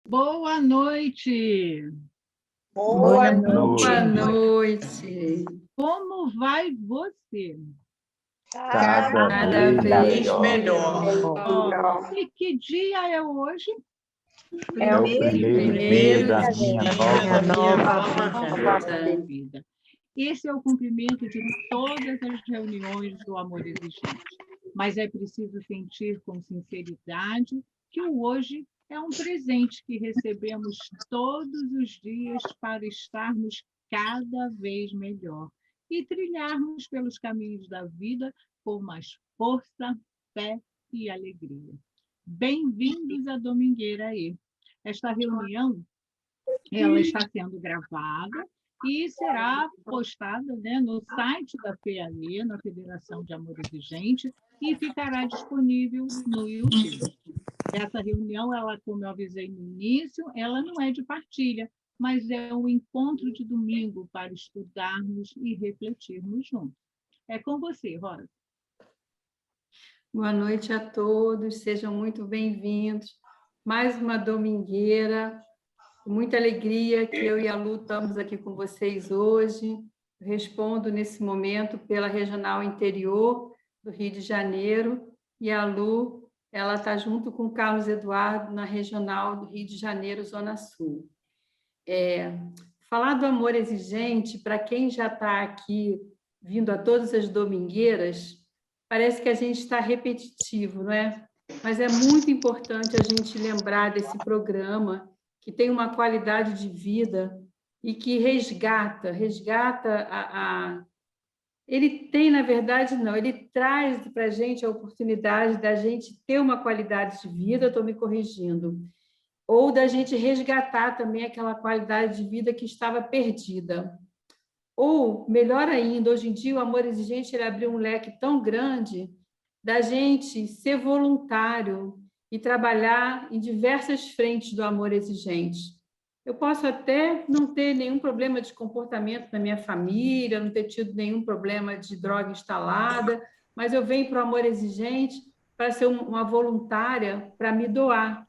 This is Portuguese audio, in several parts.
Boa noite! Boa Boa noite. Como vai você? Cada vez melhor. E que dia é hoje? É o primeiro dia da minha nova vida. Esse é o cumprimento de todas as reuniões do Amor Exigente. Mas é preciso sentir com sinceridade que o hoje é um presente que recebemos todos os dias para estarmos cada vez melhor e trilharmos pelos caminhos da vida com mais força, fé e alegria. Bem-vindos à Domingueira aí. Esta reunião ela está sendo gravada e será postada, né, no site da FEALE, na Federação de Amor Exigente, e ficará disponível no YouTube. Essa reunião, ela, como eu avisei no início, ela não é de partilha, mas é um encontro de domingo para estudarmos e refletirmos juntos. É com você, Rosa. Boa noite a todos, sejam muito bem-vindos. Mais uma domingueira, com muita alegria que eu e a Lu estamos aqui com vocês hoje. Respondo nesse momento pela Regional Interior do Rio de Janeiro, e a Lu, ela está junto com o Carlos Eduardo na Regional do Rio de Janeiro, Zona Sul. Falar do amor exigente, para quem já está aqui vindo a todas as domingueiras, parece que a gente está repetitivo, não é? Mas é muito importante a gente lembrar desse programa que tem uma qualidade de vida e que resgata Ele tem, na verdade, não, ele traz para a gente a oportunidade da gente ter uma qualidade de vida, estou me corrigindo, ou da gente resgatar também aquela qualidade de vida que estava perdida. Ou, melhor ainda, hoje em dia o Amor Exigente ele abriu um leque tão grande da gente ser voluntário e trabalhar em diversas frentes do amor exigente. Eu posso até não ter nenhum problema de comportamento na minha família, não ter tido nenhum problema de droga instalada, mas eu venho para o amor exigente para ser uma voluntária, para me doar,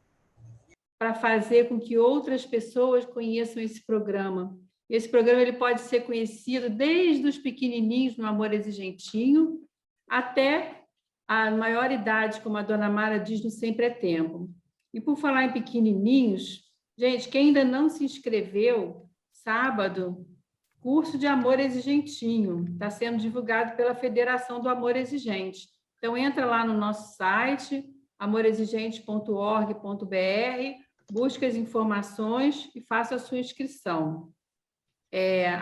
para fazer com que outras pessoas conheçam esse programa. Esse programa ele pode ser conhecido desde os pequenininhos no Amor Exigentinho até a maior idade, como a dona Mara diz, no Sempre é Tempo. E por falar em pequenininhos, gente, quem ainda não se inscreveu, sábado, curso de Amor Exigentinho, está sendo divulgado pela Federação do Amor Exigente. Então, entra lá no nosso site, amorexigente.org.br, busque as informações e faça a sua inscrição.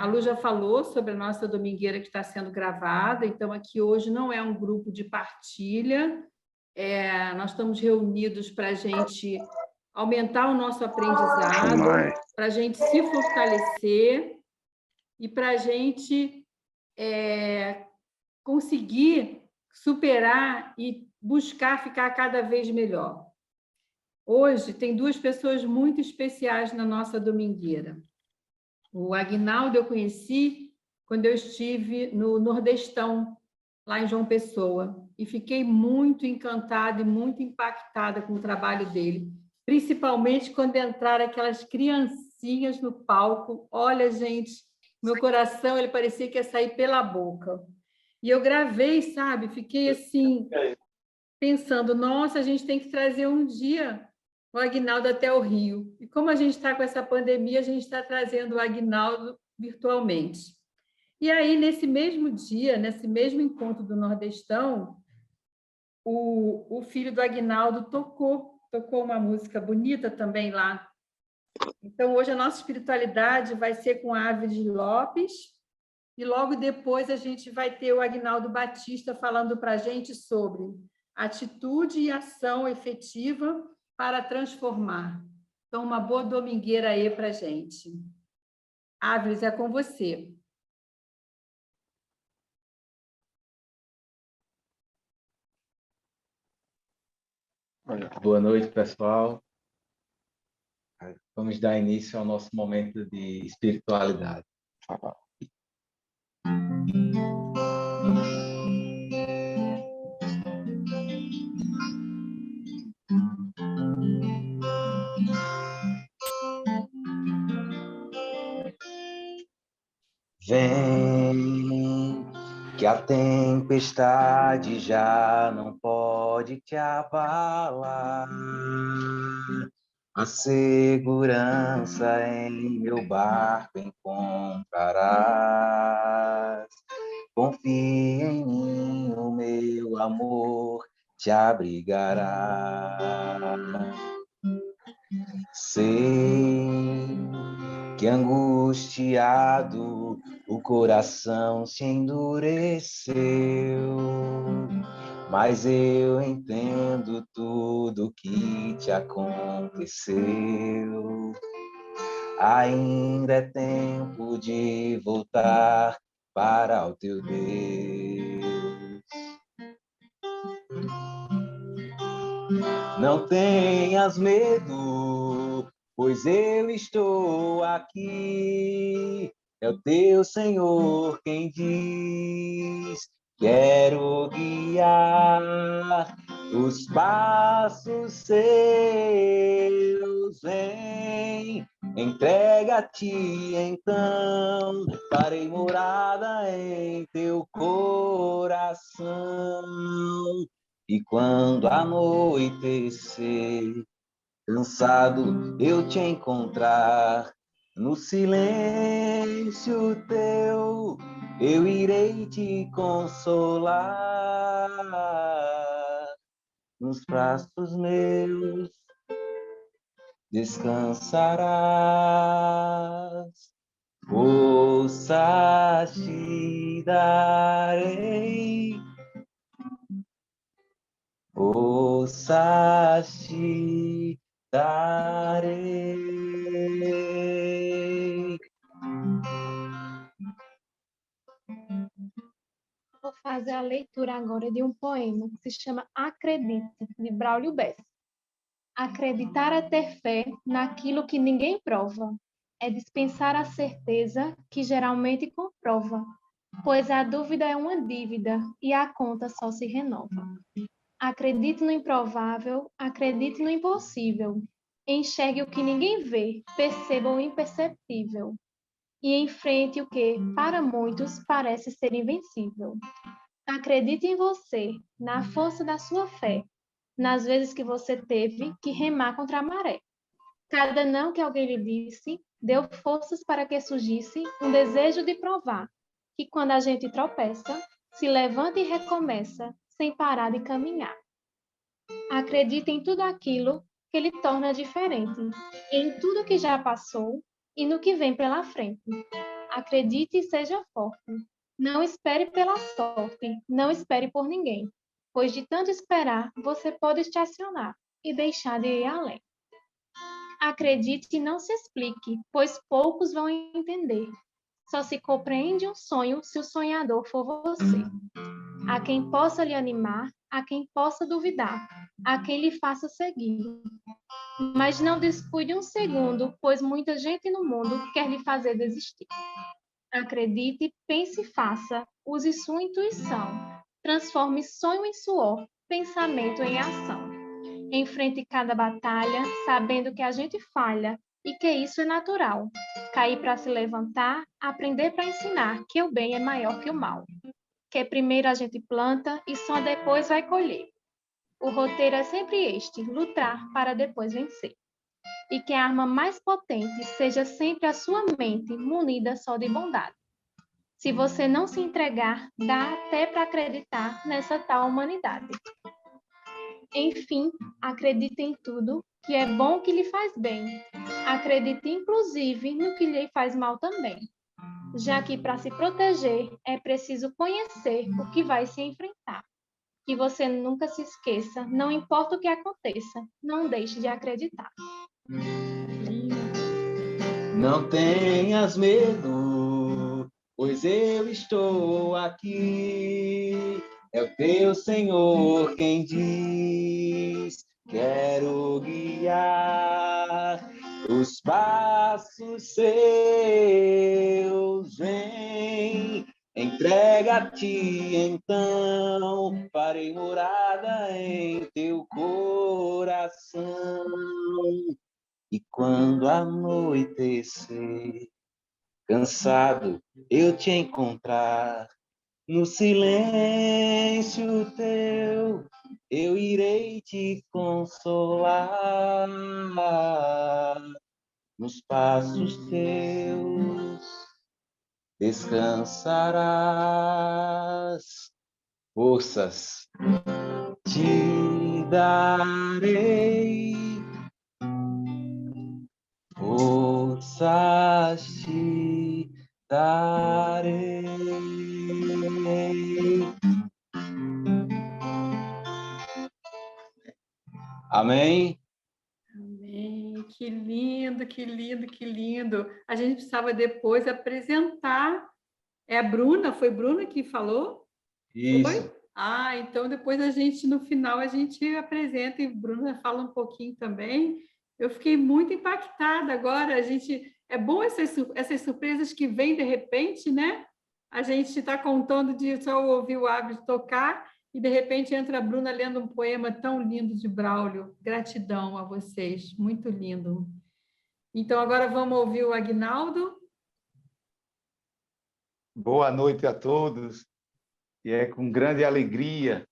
A Lu já falou sobre a nossa domingueira que está sendo gravada, então aqui hoje não é um grupo de partilha, nós estamos reunidos para a gente aumentar o nosso aprendizado, para a gente se fortalecer e para a gente conseguir superar e buscar ficar cada vez melhor. Hoje tem duas pessoas muito especiais na nossa domingueira. O Aguinaldo eu conheci quando eu estive no Nordestão, lá em João Pessoa, e fiquei muito encantada e muito impactada com o trabalho dele, principalmente quando entraram aquelas criancinhas no palco. Olha, gente, meu coração ele parecia que ia sair pela boca. E eu gravei, sabe? Fiquei assim, pensando, nossa, a gente tem que trazer um dia o Aguinaldo até o Rio. E como a gente está com essa pandemia, a gente está trazendo o Aguinaldo virtualmente. E aí, nesse mesmo dia, nesse mesmo encontro do Nordestão, o filho do Aguinaldo tocou uma música bonita também lá. Então, hoje a nossa espiritualidade vai ser com a Ávila Lopes, e logo depois a gente vai ter o Aguinaldo Batista falando para a gente sobre atitude e ação efetiva para transformar. Então, uma boa domingueira aí para a gente. Áviles, é com você. Boa noite, pessoal. Vamos dar início ao nosso momento de espiritualidade. Vem, que a tempestade já não pode te abalar. A segurança em meu barco encontrarás. Confia em mim, o meu amor te abrigará. Sei que angustiado o coração se endureceu, mas eu entendo tudo que te aconteceu. Ainda é tempo de voltar para o teu Deus. Não tenhas medo, pois eu estou aqui. É o teu Senhor quem diz: quero guiar os passos seus. Vem, entrega-te então, farei morada em teu coração. E quando anoitecer, cansado eu te encontrar, no silêncio teu eu irei te consolar. Nos braços meus descansarás, forças te darei. Forças te darei. Vou fazer a leitura agora de um poema que se chama Acredite, de Braulio Bessa. Acreditar é ter fé naquilo que ninguém prova, é dispensar a certeza que geralmente comprova, pois a dúvida é uma dívida e a conta só se renova. Acredite no improvável, acredite no impossível, enxergue o que ninguém vê, perceba o imperceptível e enfrente o que, para muitos, parece ser invencível. Acredite em você, na força da sua fé, nas vezes que você teve que remar contra a maré. Cada não que alguém lhe disse deu forças para que surgisse um desejo de provar que quando a gente tropeça, se levanta e recomeça sem parar de caminhar. Acredite em tudo aquilo que lhe torna diferente, em tudo que já passou e no que vem pela frente. Acredite e seja forte. Não espere pela sorte, não espere por ninguém, pois de tanto esperar, você pode estacionar e deixar de ir além. Acredite e não se explique, pois poucos vão entender. Só se compreende um sonho se o sonhador for você. A quem possa lhe animar, a quem possa duvidar, a quem lhe faça seguir. Mas não descuide um segundo, pois muita gente no mundo quer lhe fazer desistir. Acredite, pense e faça, use sua intuição, transforme sonho em suor, pensamento em ação. Enfrente cada batalha, sabendo que a gente falha e que isso é natural. Cair para se levantar, aprender para ensinar que o bem é maior que o mal. Que primeiro a gente planta e só depois vai colher. O roteiro é sempre este, lutar para depois vencer. E que a arma mais potente seja sempre a sua mente, munida só de bondade. Se você não se entregar, dá até para acreditar nessa tal humanidade. Enfim, acredite em tudo que é bom que lhe faz bem. Acredite inclusive no que lhe faz mal também. Já que para se proteger é preciso conhecer o que vai se enfrentar. Que você nunca se esqueça, não importa o que aconteça, não deixe de acreditar. Não tenhas medo, pois eu estou aqui. É o teu Senhor quem diz: quero guiar os passos seus. Vem, entrega-te então, farei morada em teu coração. E quando anoitecer, cansado eu te encontrar. No silêncio teu, eu irei te consolar. Nos passos teus, descansarás. Forças te darei. Forças te darei. Amém? Amém. Que lindo, que lindo, que lindo. A gente precisava depois apresentar. É a Bruna? Foi Bruna que falou? Isso. Foi? Ah, então depois a gente, no final, a gente apresenta e Bruna fala um pouquinho também. Eu fiquei muito impactada agora. A gente, é bom essas surpresas que vêm de repente, né? A gente está contando de só ouvir o Abel tocar e de repente entra a Bruna lendo um poema tão lindo de Braulio. Gratidão a vocês, muito lindo. Então agora vamos ouvir o Aguinaldo. Boa noite a todos. E é com grande alegria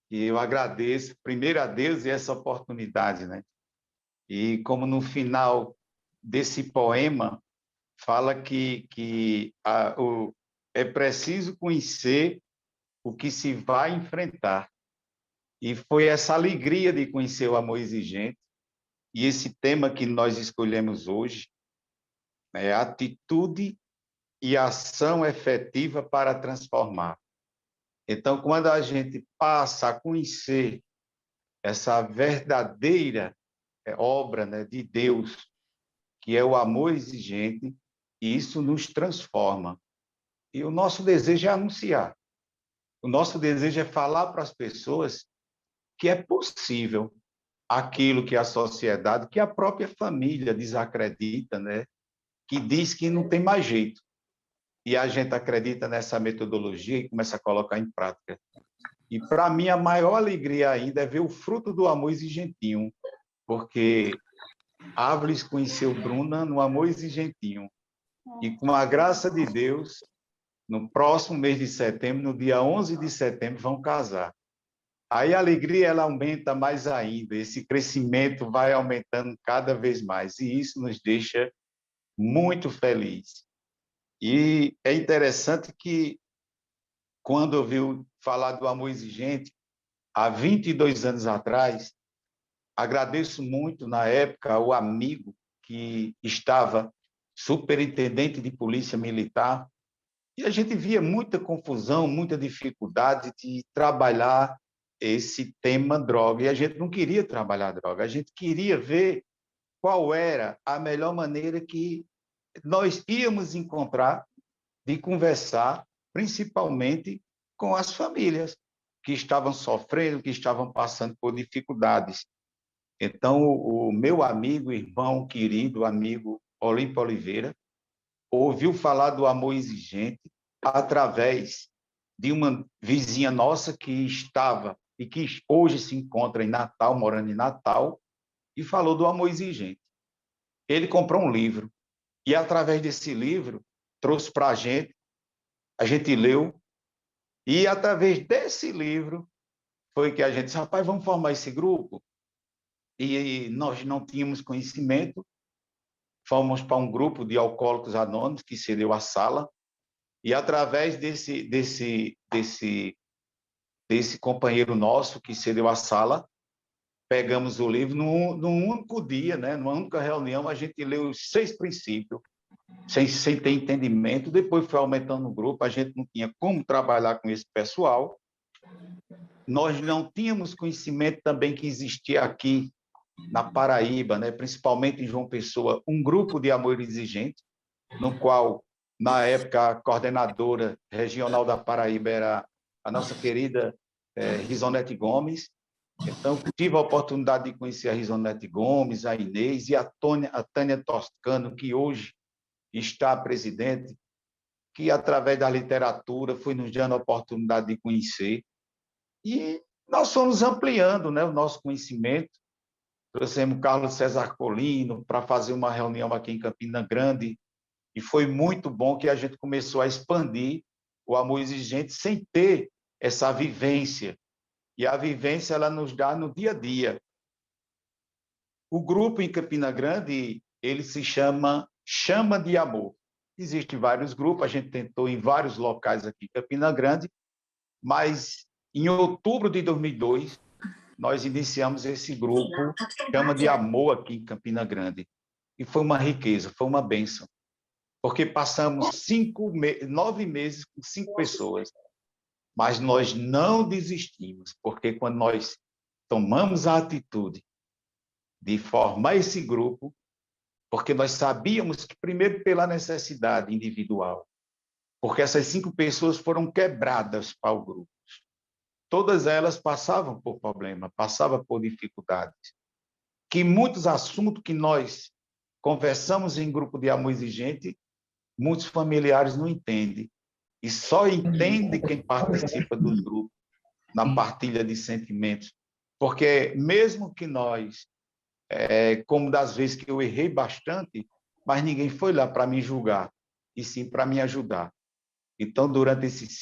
que eu agradeço, primeiro a Deus e essa oportunidade, né? E como no final desse poema fala que é preciso conhecer o que se vai enfrentar. E foi essa alegria de conhecer o amor exigente e esse tema que nós escolhemos hoje, é atitude e ação efetiva para transformar. Então, quando a gente passa a conhecer essa verdadeira obra, né, de Deus, que é o amor exigente, isso nos transforma. E o nosso desejo é anunciar. O nosso desejo é falar para as pessoas que é possível aquilo que a sociedade, que a própria família desacredita, né, que diz que não tem mais jeito. E a gente acredita nessa metodologia e começa a colocar em prática. E, para mim, a maior alegria ainda é ver o fruto do amor exigentinho, porque Áviles conheceu Bruna no amor exigentinho. E, com a graça de Deus, no próximo mês de setembro, no dia 11 de setembro, vão casar. Aí a alegria ela aumenta mais ainda, esse crescimento vai aumentando cada vez mais, e isso nos deixa muito felizes. E é interessante que, quando eu vi falar do amor exigente, há 22 anos atrás, agradeço muito, na época, o amigo que estava superintendente de polícia militar, e a gente via muita confusão, muita dificuldade de trabalhar esse tema droga, e a gente não queria trabalhar droga, a gente queria ver qual era a melhor maneira que nós íamos encontrar de conversar, principalmente com as famílias que estavam sofrendo, que estavam passando por dificuldades. Então, o meu amigo, irmão querido, amigo Olímpio Oliveira, ouviu falar do amor exigente através de uma vizinha nossa que estava e que hoje se encontra em Natal, morando em Natal, e falou do amor exigente. Ele comprou um livro e, através desse livro, trouxe para a gente leu, e através desse livro foi que a gente disse, rapaz, vamos formar esse grupo? E nós não tínhamos conhecimento, fomos para um grupo de alcoólicos anônimos que cedeu a sala, e através desse companheiro nosso que cedeu a sala, pegamos o livro, num único dia, né, numa única reunião, a gente leu os 6 princípios, sem ter entendimento. Depois foi aumentando o grupo, a gente não tinha como trabalhar com esse pessoal, nós não tínhamos conhecimento também que existia aqui na Paraíba, né, principalmente em João Pessoa, um grupo de amor exigente, no qual, na época, a coordenadora regional da Paraíba era a nossa querida Risonete Gomes. Então, tive a oportunidade de conhecer a Risonete Gomes, a Inês e a Tânia Toscano, que hoje está presidente, que, através da literatura, foi nos dando a oportunidade de conhecer. E nós fomos ampliando, né, o nosso conhecimento. Trouxemos Carlos César Colino para fazer uma reunião aqui em Campina Grande, E foi muito bom que a gente começou a expandir o amor exigente sem ter essa vivência. E a vivência ela nos dá no dia a dia. O grupo em Campina Grande, ele se chama Chama de Amor. Existem vários grupos, a gente tentou em vários locais aqui em Campina Grande, mas em outubro de 2002, nós iniciamos esse grupo Chama de Amor aqui em Campina Grande. E foi uma riqueza, foi uma bênção, porque passamos 9 meses com 5 pessoas, mas nós não desistimos, porque quando nós tomamos a atitude de formar esse grupo, porque nós sabíamos que, primeiro, pela necessidade individual, porque essas 5 pessoas foram quebradas para o grupo. Todas elas passavam por problema, passavam por dificuldades, que muitos assuntos que nós conversamos em grupo de amor exigente, muitos familiares não entendem, e só entende quem participa do grupo, na partilha de sentimentos, porque mesmo que nós, como das vezes que eu errei bastante, mas ninguém foi lá para me julgar, e sim para me ajudar. Então, durante esses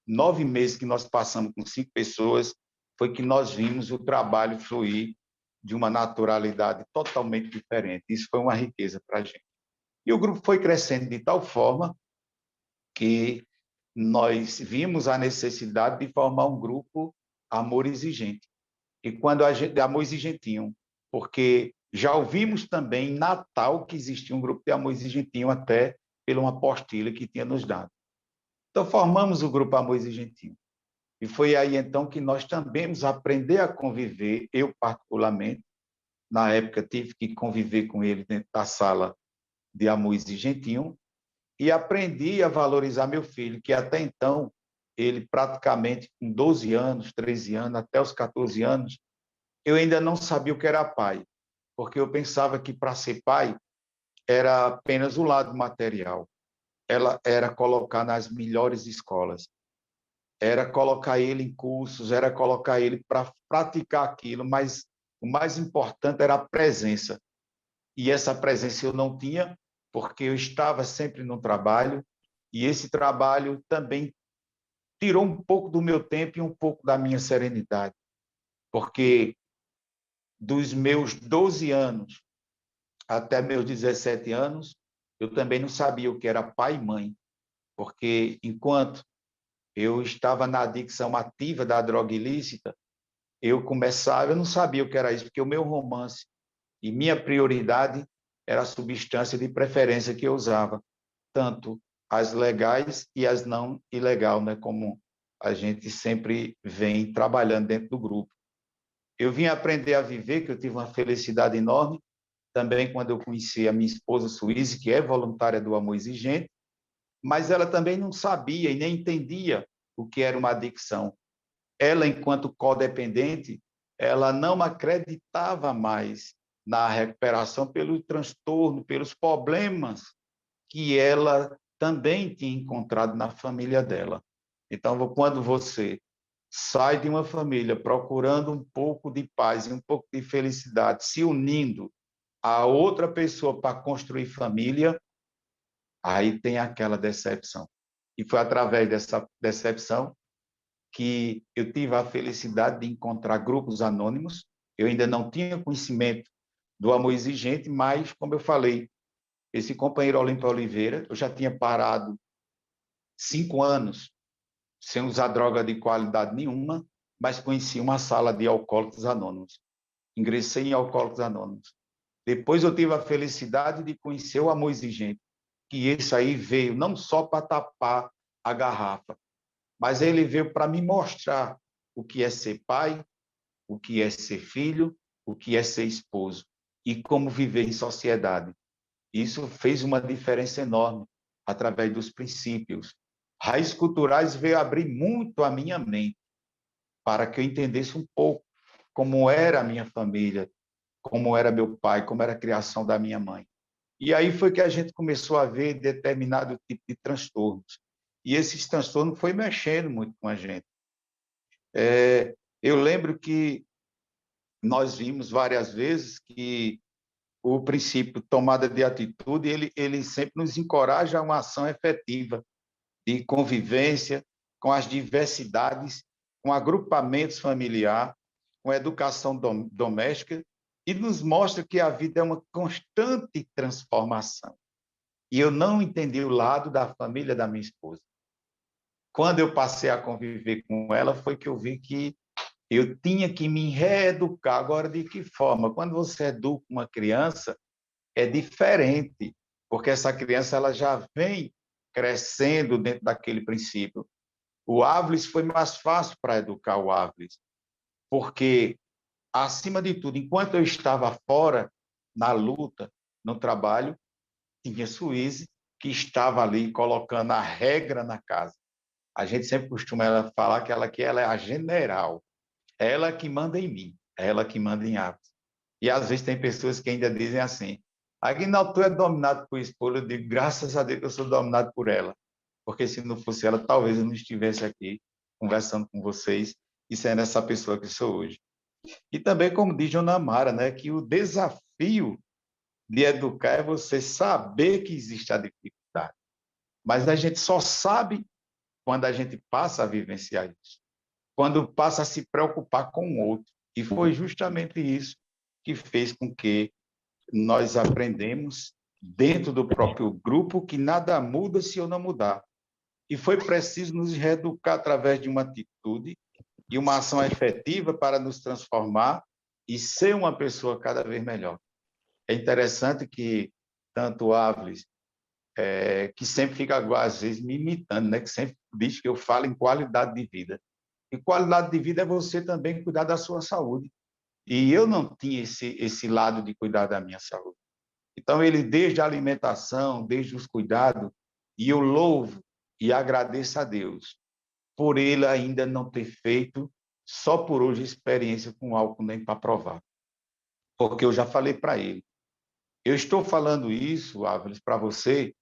9 meses que nós passamos com 5 pessoas, foi que nós vimos o trabalho fluir de uma naturalidade totalmente diferente. Isso foi uma riqueza para a gente. E o grupo foi crescendo de tal forma que nós vimos a necessidade de formar um grupo Amor Exigente. E quando a gente, Amor Exigentinho, porque já ouvimos também em Natal que existia um grupo de Amor Exigentinho, até pela uma apostila que tinha nos dado. Então, formamos o grupo Amor Exigentinho. E foi aí, então, que nós também nos aprender a conviver, eu particularmente, na época tive que conviver com ele dentro da sala de Amor Exigentinho, e aprendi a valorizar meu filho, que até então, ele praticamente com 12 anos, 13 anos, até os 14 anos, eu ainda não sabia o que era pai, porque eu pensava que para ser pai era apenas o lado material. Ela era colocar nas melhores escolas, era colocar ele em cursos, era colocar ele para praticar aquilo, mas o mais importante era a presença. E essa presença eu não tinha, porque eu estava sempre no trabalho, e esse trabalho também tirou um pouco do meu tempo e um pouco da minha serenidade, porque dos meus 12 anos até meus 17 anos, eu também não sabia o que era pai e mãe, porque enquanto eu estava na adicção ativa da droga ilícita, eu não sabia o que era isso, porque o meu romance e minha prioridade era a substância de preferência que eu usava, tanto as legais e as não ilegais, né, como a gente sempre vem trabalhando dentro do grupo. Eu vim aprender a viver, que eu tive uma felicidade enorme, também quando eu conheci a minha esposa Suíze, que é voluntária do Amor Exigente, mas ela também não sabia e nem entendia o que era uma adicção. Ela, enquanto codependente, ela não acreditava mais na recuperação pelo transtorno, pelos problemas que ela também tinha encontrado na família dela. Então, quando você sai de uma família procurando um pouco de paz e um pouco de felicidade, se unindo a outra pessoa para construir família, aí tem aquela decepção. E foi através dessa decepção que eu tive a felicidade de encontrar grupos anônimos. Eu ainda não tinha conhecimento do Amor Exigente, mas, como eu falei, esse companheiro Olímpio Oliveira, eu já tinha parado 5 anos sem usar droga de qualidade nenhuma, mas conheci uma sala de alcoólicos anônimos. Ingressei em Alcoólicos Anônimos. Depois eu tive a felicidade de conhecer o Amor Exigente, que esse aí veio não só para tapar a garrafa, mas ele veio para me mostrar o que é ser pai, o que é ser filho, o que é ser esposo e como viver em sociedade. Isso fez uma diferença enorme através dos princípios. Raízes Culturais veio abrir muito a minha mente para que eu entendesse um pouco como era a minha família, como era meu pai, como era a criação da minha mãe. E aí foi que a gente começou a ver determinado tipo de transtornos. E esses transtornos foi mexendo muito com a gente. Eu lembro que nós vimos várias vezes que o princípio tomada de atitude, ele sempre nos encoraja a uma ação efetiva de convivência com as diversidades, com agrupamentos familiares, com educação doméstica, e nos mostra que a vida é uma constante transformação. E eu não entendi o lado da família da minha esposa. Quando eu passei a conviver com ela, foi que eu vi que eu tinha que me reeducar. Agora, de que forma? Quando você educa uma criança, é diferente, porque essa criança ela já vem crescendo dentro daquele princípio. O Áviles foi mais fácil para educar o Áviles, porque, acima de tudo, enquanto eu estava fora, na luta, no trabalho, tinha Suíze, que estava ali colocando a regra na casa. A gente sempre costuma falar que ela é a general, ela que manda em mim, ela que manda em Áviles. E às vezes tem pessoas que ainda dizem assim: Aguinaldo, tu é dominado por esposa. Eu digo, graças a Deus que eu sou dominado por ela, porque se não fosse ela, talvez eu não estivesse aqui conversando com vocês e sendo essa pessoa que sou hoje. E também, como diz Dona Mara, né, que o desafio de educar é você saber que existe a dificuldade, mas a gente só sabe quando a gente passa a vivenciar isso, quando passa a se preocupar com o outro. E foi justamente isso que fez com que nós aprendemos dentro do próprio grupo que nada muda se eu não mudar. E foi preciso nos reeducar através de uma atitude e uma ação efetiva para nos transformar e ser uma pessoa cada vez melhor. É interessante que tanto o Áviles, que sempre fica, às vezes, me imitando, né? Que sempre diz que eu falo em qualidade de vida. E qualidade de vida é você também cuidar da sua saúde. E eu não tinha esse lado de cuidar da minha saúde. Então, ele, desde a alimentação, desde os cuidados, e eu louvo e agradeço a Deus por ele ainda não ter feito, só por hoje, experiência com álcool nem para provar. Porque eu já falei para ele. Eu estou falando isso, Áviles, para você,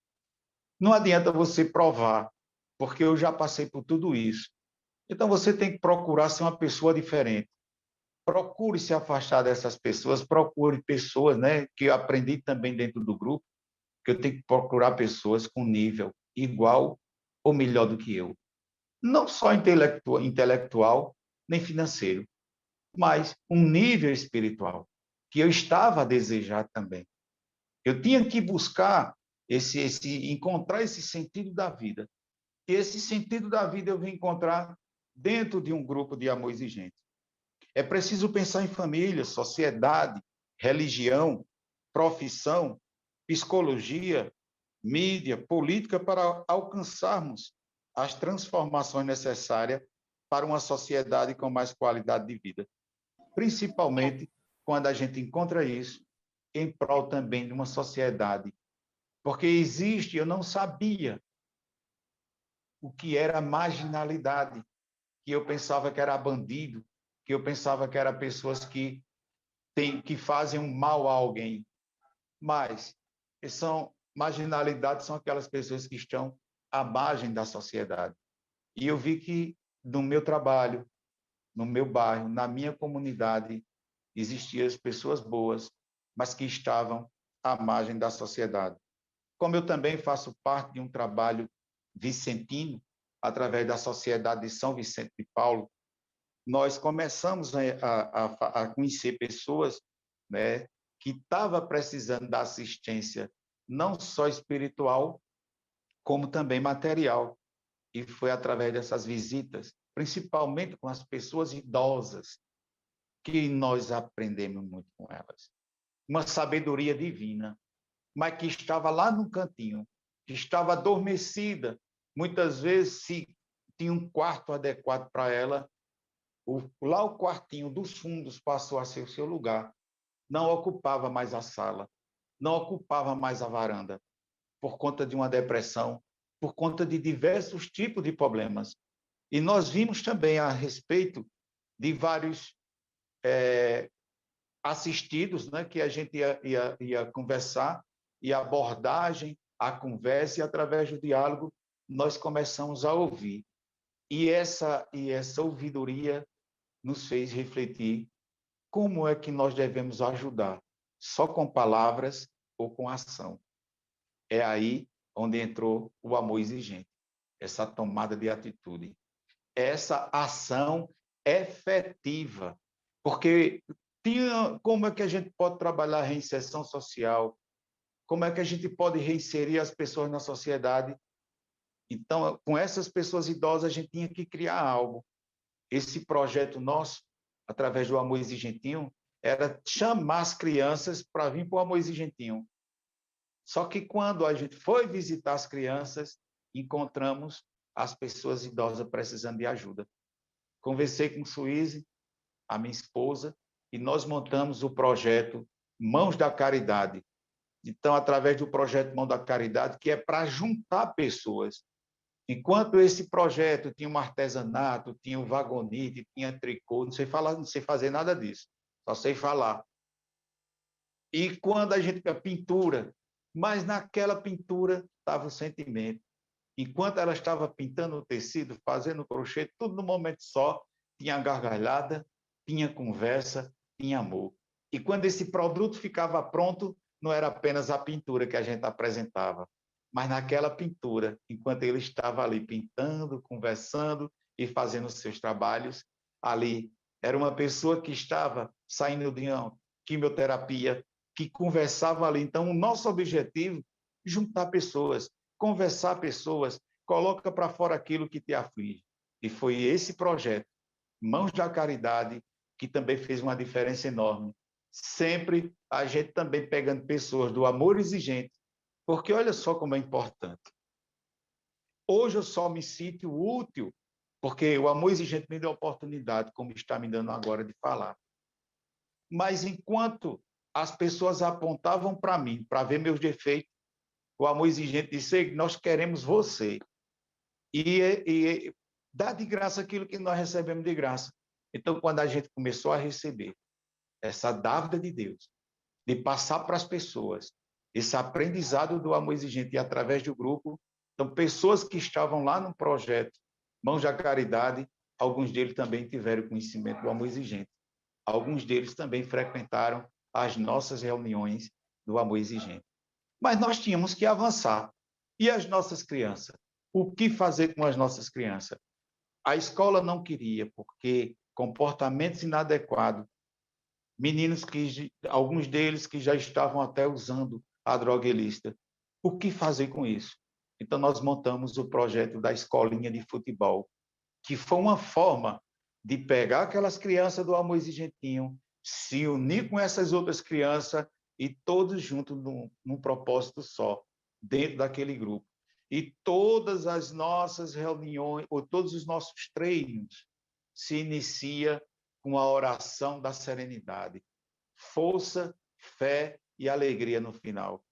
não adianta você provar, porque eu já passei por tudo isso. Então, você tem que procurar ser uma pessoa diferente. Procure se afastar dessas pessoas, procure pessoas, né, que eu aprendi também dentro do grupo, que eu tenho que procurar pessoas com nível igual ou melhor do que eu. Não só intelectual nem financeiro, mas um nível espiritual, que eu estava a desejar também. Eu tinha que buscar encontrar esse sentido da vida. E esse sentido da vida eu vim encontrar dentro de um grupo de amor exigente. É preciso pensar em família, sociedade, religião, profissão, psicologia, mídia, política para alcançarmos as transformações necessárias para uma sociedade com mais qualidade de vida. Principalmente quando a gente encontra isso em prol também de uma sociedade. Porque existe, eu não sabia o que era marginalidade, que eu pensava que era bandido, que eu pensava que era pessoas que fazem um mal a alguém. Mas marginalidades são aquelas pessoas que estão à margem da sociedade. E eu vi que no meu trabalho, no meu bairro, na minha comunidade, existiam pessoas boas, mas que estavam à margem da sociedade. Como eu também faço parte de um trabalho vicentino, através da Sociedade de São Vicente de Paulo, nós começamos a conhecer pessoas, né, que estavam precisando da assistência, não só espiritual, como também material. E foi através dessas visitas, principalmente com as pessoas idosas, que nós aprendemos muito com elas. Uma sabedoria divina, mas que estava lá no cantinho, que estava adormecida. Muitas vezes, se tinha um quarto adequado para ela, lá o quartinho dos fundos passou a ser o seu lugar. Não ocupava mais a sala, não ocupava mais a varanda, por conta de uma depressão, por conta de diversos tipos de problemas. E nós vimos também a respeito de vários assistidos, né, que a gente ia conversar, e a abordagem, a conversa, e através do diálogo, nós começamos a ouvir. E essa ouvidoria nos fez refletir como é que nós devemos ajudar só com palavras ou com ação. É aí onde entrou o amor exigente, essa tomada de atitude, essa ação efetiva. Porque como é que a gente pode trabalhar a reinserção social? Como é que a gente pode reinserir as pessoas na sociedade? Então, com essas pessoas idosas, a gente tinha que criar algo. Esse projeto nosso, através do Amor Exigentinho, era chamar as crianças para vir para o Amor Exigentinho. Só que quando a gente foi visitar as crianças, encontramos as pessoas idosas precisando de ajuda. Conversei com Suíze, a minha esposa, e nós montamos o projeto Mãos da Caridade. Então, através do projeto Mão da Caridade, que é para juntar pessoas. Enquanto esse projeto tinha um artesanato, tinha um vagonite, tinha tricô, não sei falar, não sei fazer nada disso, só sei falar. E quando a gente pintura, mas naquela pintura estava o sentimento. Enquanto ela estava pintando o tecido, fazendo o crochê, tudo no momento só, tinha gargalhada, tinha conversa, tinha amor. E quando esse produto ficava pronto, não era apenas a pintura que a gente apresentava, mas naquela pintura, enquanto ele estava ali pintando, conversando e fazendo os seus trabalhos, ali era uma pessoa que estava saindo de uma quimioterapia, que conversava ali. Então, o nosso objetivo é juntar pessoas, conversar pessoas, coloca para fora aquilo que te aflige. E foi esse projeto, Mãos da Caridade, que também fez uma diferença enorme. Sempre a gente também pegando pessoas do amor exigente, porque olha só como é importante. Hoje eu só me sinto útil porque o amor exigente me deu a oportunidade, como está me dando agora, de falar. Mas enquanto as pessoas apontavam para mim, para ver meus defeitos, o amor exigente disse: nós queremos você. E dá de graça aquilo que nós recebemos de graça. Então, quando a gente começou a receber essa dávida de Deus, de passar para as pessoas esse aprendizado do amor exigente e através do grupo, então, pessoas que estavam lá no projeto Mãos da Caridade, alguns deles também tiveram conhecimento do amor exigente. Alguns deles também frequentaram as nossas reuniões do amor exigente. Mas nós tínhamos que avançar. E as nossas crianças? O que fazer com as nossas crianças? A escola não queria, porque comportamentos inadequados, meninos que, alguns deles que já estavam até usando a droga ilícita. O que fazer com isso? Então, nós montamos o projeto da escolinha de futebol, que foi uma forma de pegar aquelas crianças do amor exigentinho, se unir com essas outras crianças e todos juntos num propósito só, dentro daquele grupo. E todas as nossas reuniões, ou todos os nossos treinos, se inicia com a oração da serenidade. Força, fé e alegria no final.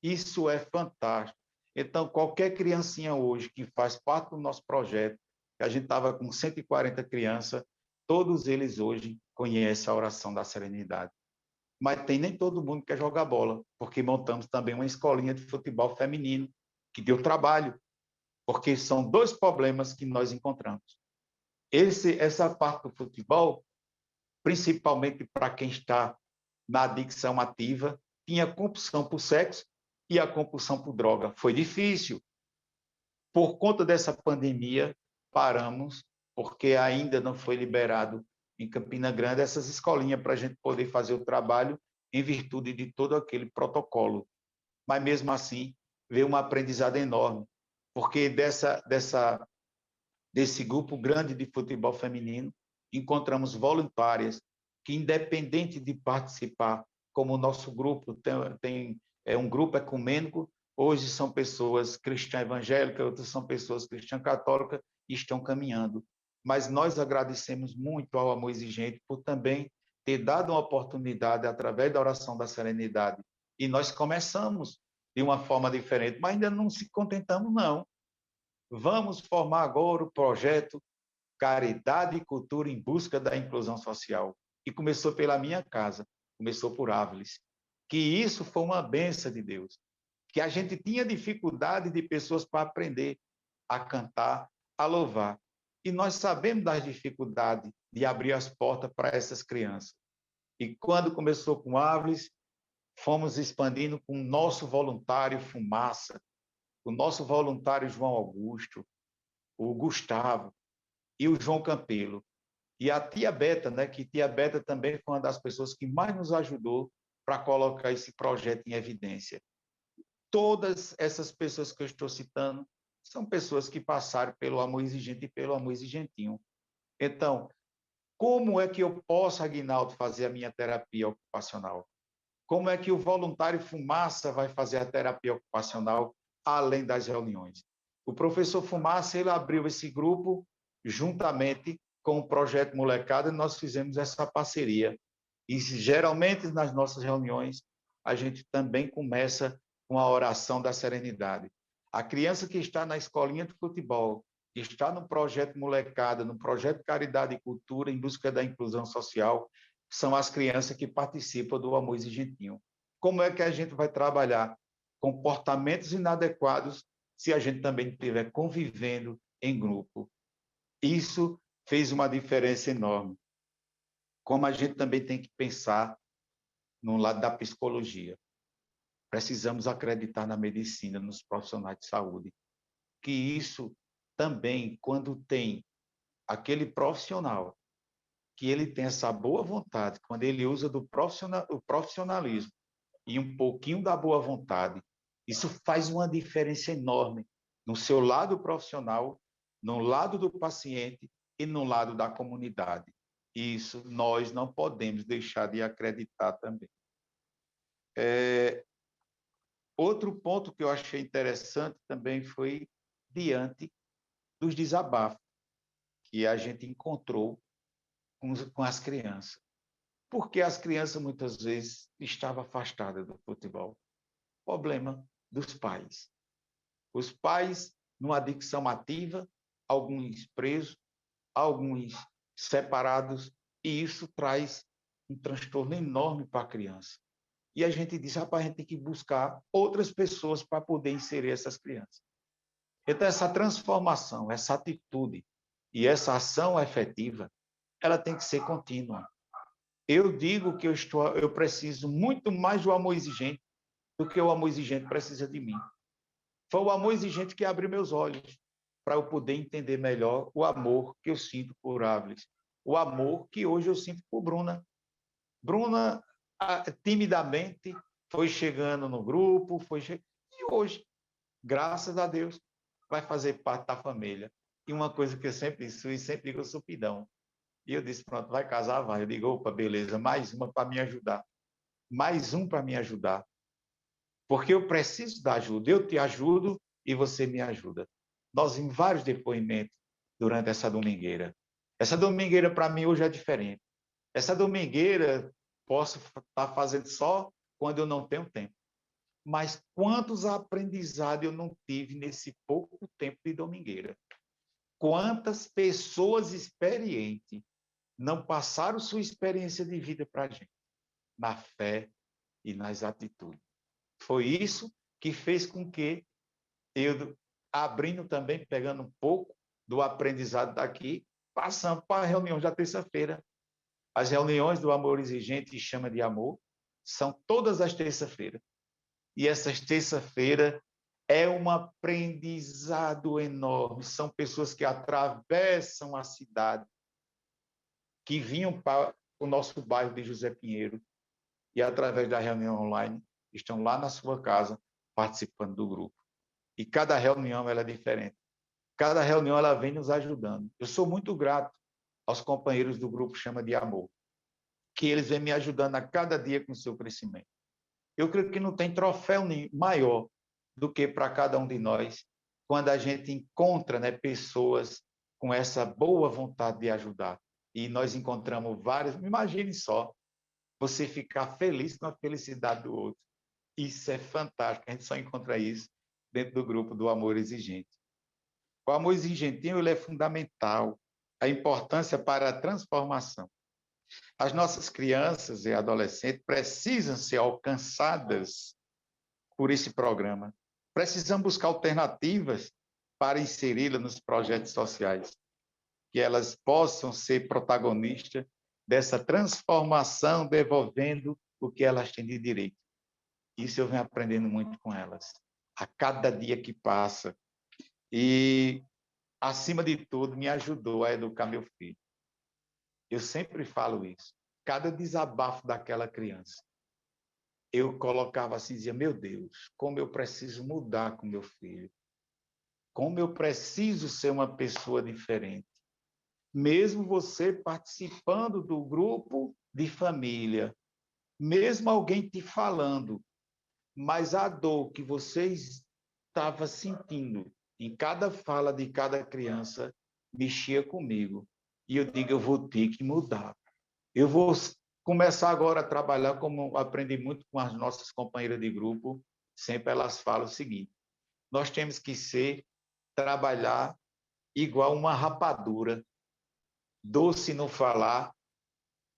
Isso é fantástico. Então, qualquer criancinha hoje que faz parte do nosso projeto, que a gente estava com 140 crianças, todos eles hoje conhecem a oração da serenidade. Mas nem todo mundo quer jogar bola, porque montamos também uma escolinha de futebol feminino, que deu trabalho, porque são dois problemas que nós encontramos. Essa parte do futebol, principalmente para quem está na adicção ativa, tinha compulsão por sexo e a compulsão por droga. Foi difícil. Por conta dessa pandemia, paramos, porque ainda não foi liberado em Campina Grande essas escolinhas para a gente poder fazer o trabalho em virtude de todo aquele protocolo. Mas, mesmo assim, veio um aprendizado enorme, porque desse grupo grande de futebol feminino, encontramos voluntárias que, independente de participar, como o nosso grupo é um grupo ecumênico, hoje são pessoas cristãs evangélicas, outras são pessoas cristãs católicas e estão caminhando. Mas nós agradecemos muito ao Amor Exigente por também ter dado uma oportunidade através da oração da serenidade. E nós começamos de uma forma diferente, mas ainda não se contentamos, não. Vamos formar agora o projeto Caridade e Cultura em Busca da Inclusão Social. E começou pela minha casa, começou por Áviles. Que isso foi uma bênção de Deus. Que a gente tinha dificuldade de pessoas para aprender a cantar, a louvar. E nós sabemos das dificuldades de abrir as portas para essas crianças. E quando começou com Áviles, fomos expandindo com o nosso voluntário Fumaça, o nosso voluntário João Augusto, o Gustavo e o João Campelo. E a tia Beta, né, que tia Beta também foi uma das pessoas que mais nos ajudou para colocar esse projeto em evidência. Todas essas pessoas que eu estou citando são pessoas que passaram pelo Amor Exigente e pelo Amor Exigentinho. Então, como é que eu posso, Aguinaldo, fazer a minha terapia ocupacional? Como é que o voluntário Fumaça vai fazer a terapia ocupacional além das reuniões? O professor Fumaça, ele abriu esse grupo juntamente com o Projeto Molecada, e nós fizemos essa parceria. E geralmente nas nossas reuniões a gente também começa com a oração da serenidade. A criança que está na escolinha de futebol, que está no Projeto Molecada, no Projeto Caridade e Cultura em busca da inclusão social, são as crianças que participam do Amor Exigentinho. Como é que a gente vai trabalhar comportamentos inadequados se a gente também estiver convivendo em grupo? Isso fez uma diferença enorme. Como a gente também tem que pensar no lado da psicologia. Precisamos acreditar na medicina, nos profissionais de saúde, que isso também, quando tem aquele profissional, que ele tem essa boa vontade, quando ele usa do profissionalismo e um pouquinho da boa vontade, isso faz uma diferença enorme no seu lado profissional, no lado do paciente e no lado da comunidade. Isso nós não podemos deixar de acreditar também. Outro ponto que eu achei interessante também foi diante dos desabafos que a gente encontrou com as crianças. Porque as crianças, muitas vezes, estavam afastadas do futebol. Problema dos pais. Os pais, numa adicção ativa, alguns presos, alguns separados, e isso traz um transtorno enorme para a criança. E a gente diz, rapaz, a gente tem que buscar outras pessoas para poder inserir essas crianças. Então, essa transformação, essa atitude e essa ação efetiva, ela tem que ser contínua. Eu digo que eu preciso muito mais do amor exigente do que o amor exigente precisa de mim. Foi o amor exigente que abriu meus olhos para eu poder entender melhor o amor que eu sinto por Áviles, o amor que hoje eu sinto por Bruna. Bruna, timidamente, foi chegando no grupo, e hoje, graças a Deus, vai fazer parte da família. E uma coisa que eu sempre digo, eu sou pidão. E eu disse, pronto, vai casar, vai. Eu digo, opa, beleza, mais uma para me ajudar. Mais um para me ajudar. Porque eu preciso da ajuda. Eu te ajudo e você me ajuda. Nós em vários depoimentos durante essa domingueira. Essa domingueira, para mim, hoje é diferente. Essa domingueira posso estar fazendo só quando eu não tenho tempo. Mas quantos aprendizados eu não tive nesse pouco tempo de domingueira? Quantas pessoas experientes não passaram sua experiência de vida para a gente, na fé e nas atitudes. Foi isso que fez com que eu, abrindo também, pegando um pouco do aprendizado daqui, passando para a reunião da terça-feira. As reuniões do Amor Exigente e Chama de Amor são todas as terças-feiras. E essas terças-feiras é um aprendizado enorme. São pessoas que atravessam a cidade, que vinham para o nosso bairro de José Pinheiro e, através da reunião online, estão lá na sua casa participando do grupo. E cada reunião ela é diferente. Cada reunião ela vem nos ajudando. Eu sou muito grato aos companheiros do grupo Chama de Amor, que eles vêm me ajudando a cada dia com o seu crescimento. Eu creio que não tem troféu maior do que para cada um de nós, quando a gente encontra, né, pessoas com essa boa vontade de ajudar. E nós encontramos várias. Imagine só, você ficar feliz com a felicidade do outro. Isso é fantástico, a gente só encontra isso dentro do grupo do Amor Exigente. O amor exigentinho ele é fundamental, a importância para a transformação. As nossas crianças e adolescentes precisam ser alcançadas por esse programa. Precisamos buscar alternativas para inseri-las nos projetos sociais, que elas possam ser protagonistas dessa transformação, devolvendo o que elas têm de direito. Isso eu venho aprendendo muito com elas, a cada dia que passa. E, acima de tudo, me ajudou a educar meu filho. Eu sempre falo isso. Cada desabafo daquela criança, eu colocava assim, dizia, meu Deus, como eu preciso mudar com meu filho. Como eu preciso ser uma pessoa diferente. Mesmo você participando do grupo de família, mesmo alguém te falando, mas a dor que você estava sentindo em cada fala de cada criança mexia comigo. E eu digo, eu vou ter que mudar. Eu vou começar agora a trabalhar, como aprendi muito com as nossas companheiras de grupo, sempre elas falam o seguinte, nós temos que trabalhar igual uma rapadura, doce no falar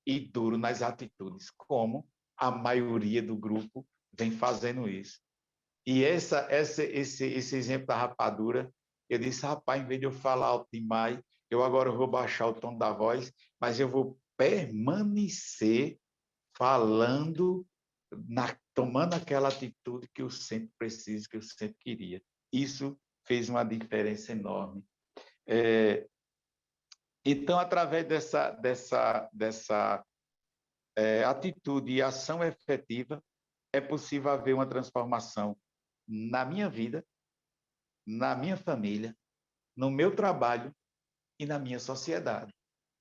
e duro nas atitudes, como a maioria do grupo vem fazendo isso. E esse exemplo da rapadura, eu disse, rapaz, em vez de eu falar alto demais, eu agora vou baixar o tom da voz, mas eu vou permanecer falando, tomando aquela atitude que eu sempre preciso, que eu sempre queria. Isso fez uma diferença enorme. Então, através dessa atitude e ação efetiva, é possível haver uma transformação na minha vida, na minha família, no meu trabalho e na minha sociedade.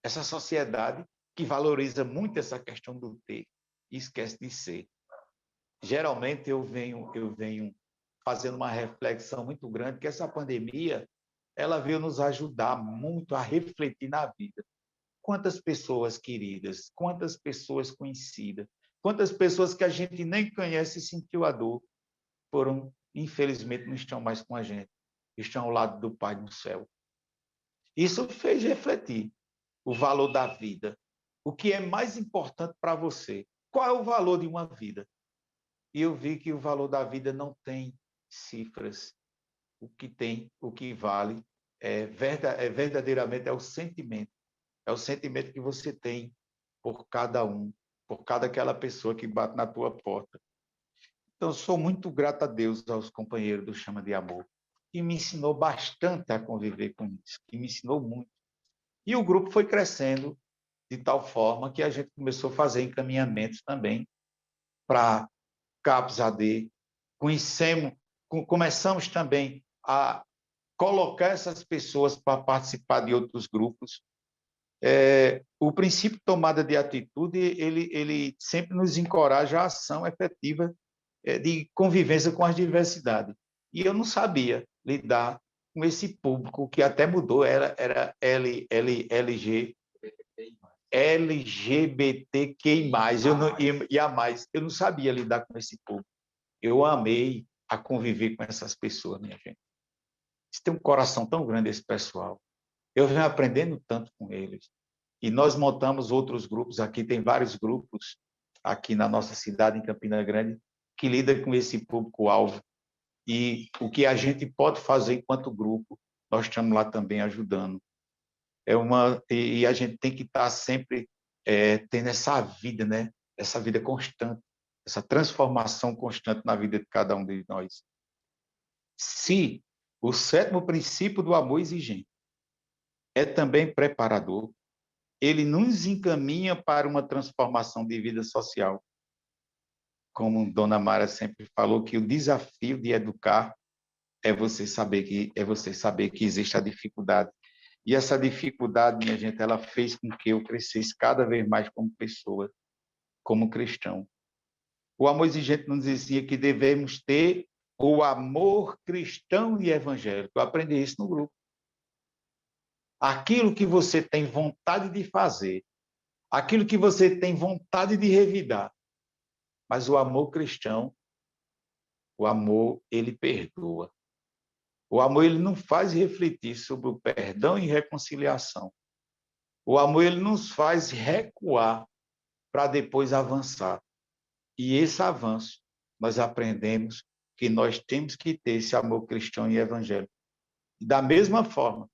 Essa sociedade que valoriza muito essa questão do ter e esquece de ser. Geralmente, eu venho fazendo uma reflexão muito grande, que essa pandemia ela veio nos ajudar muito a refletir na vida. Quantas pessoas queridas, quantas pessoas conhecidas, quantas pessoas que a gente nem conhece e sentiu a dor, infelizmente, não estão mais com a gente, estão ao lado do Pai do céu. Isso fez refletir o valor da vida. O que é mais importante para você? Qual é o valor de uma vida? E eu vi que o valor da vida não tem cifras. O que tem, o que vale, verdadeiramente é o sentimento. É o sentimento que você tem por cada um, por cada aquela pessoa que bate na tua porta. Então, sou muito grato a Deus, aos companheiros do Chama de Amor, que me ensinou bastante a conviver com isso, que me ensinou muito. E o grupo foi crescendo de tal forma que a gente começou a fazer encaminhamentos também para CAPS AD. Começamos também a colocar essas pessoas para participar de outros grupos. O princípio de tomada de atitude, ele sempre nos encoraja a ação efetiva de convivência com as diversidades. E eu não sabia lidar com esse público, que até mudou, era LGBTQI+, eu não sabia lidar com esse público. Eu amei a conviver com essas pessoas, minha gente. Eles têm um coração tão grande, esse pessoal. Eu venho aprendendo tanto com eles. E nós montamos outros grupos aqui, tem vários grupos aqui na nossa cidade, em Campina Grande, que lidam com esse público-alvo. E o que a gente pode fazer enquanto grupo, nós estamos lá também ajudando. E a gente tem que estar sempre tendo essa vida, né? Essa vida constante, essa transformação constante na vida de cada um de nós. Se o 7º princípio do amor exigente é também preparador, ele nos encaminha para uma transformação de vida social. Como Dona Mara sempre falou, que o desafio de educar é você saber que existe a dificuldade. E essa dificuldade, minha gente, ela fez com que eu crescesse cada vez mais como pessoa, como cristão. O amor exigente nos dizia que devemos ter o amor cristão e evangélico. Eu aprendi isso no grupo. Aquilo que você tem vontade de fazer, aquilo que você tem vontade de revidar. Mas o amor cristão, o amor, ele perdoa. O amor, ele não faz refletir sobre o perdão e reconciliação. O amor, ele nos faz recuar para depois avançar. E esse avanço, nós aprendemos que nós temos que ter esse amor cristão e evangélico. Da mesma forma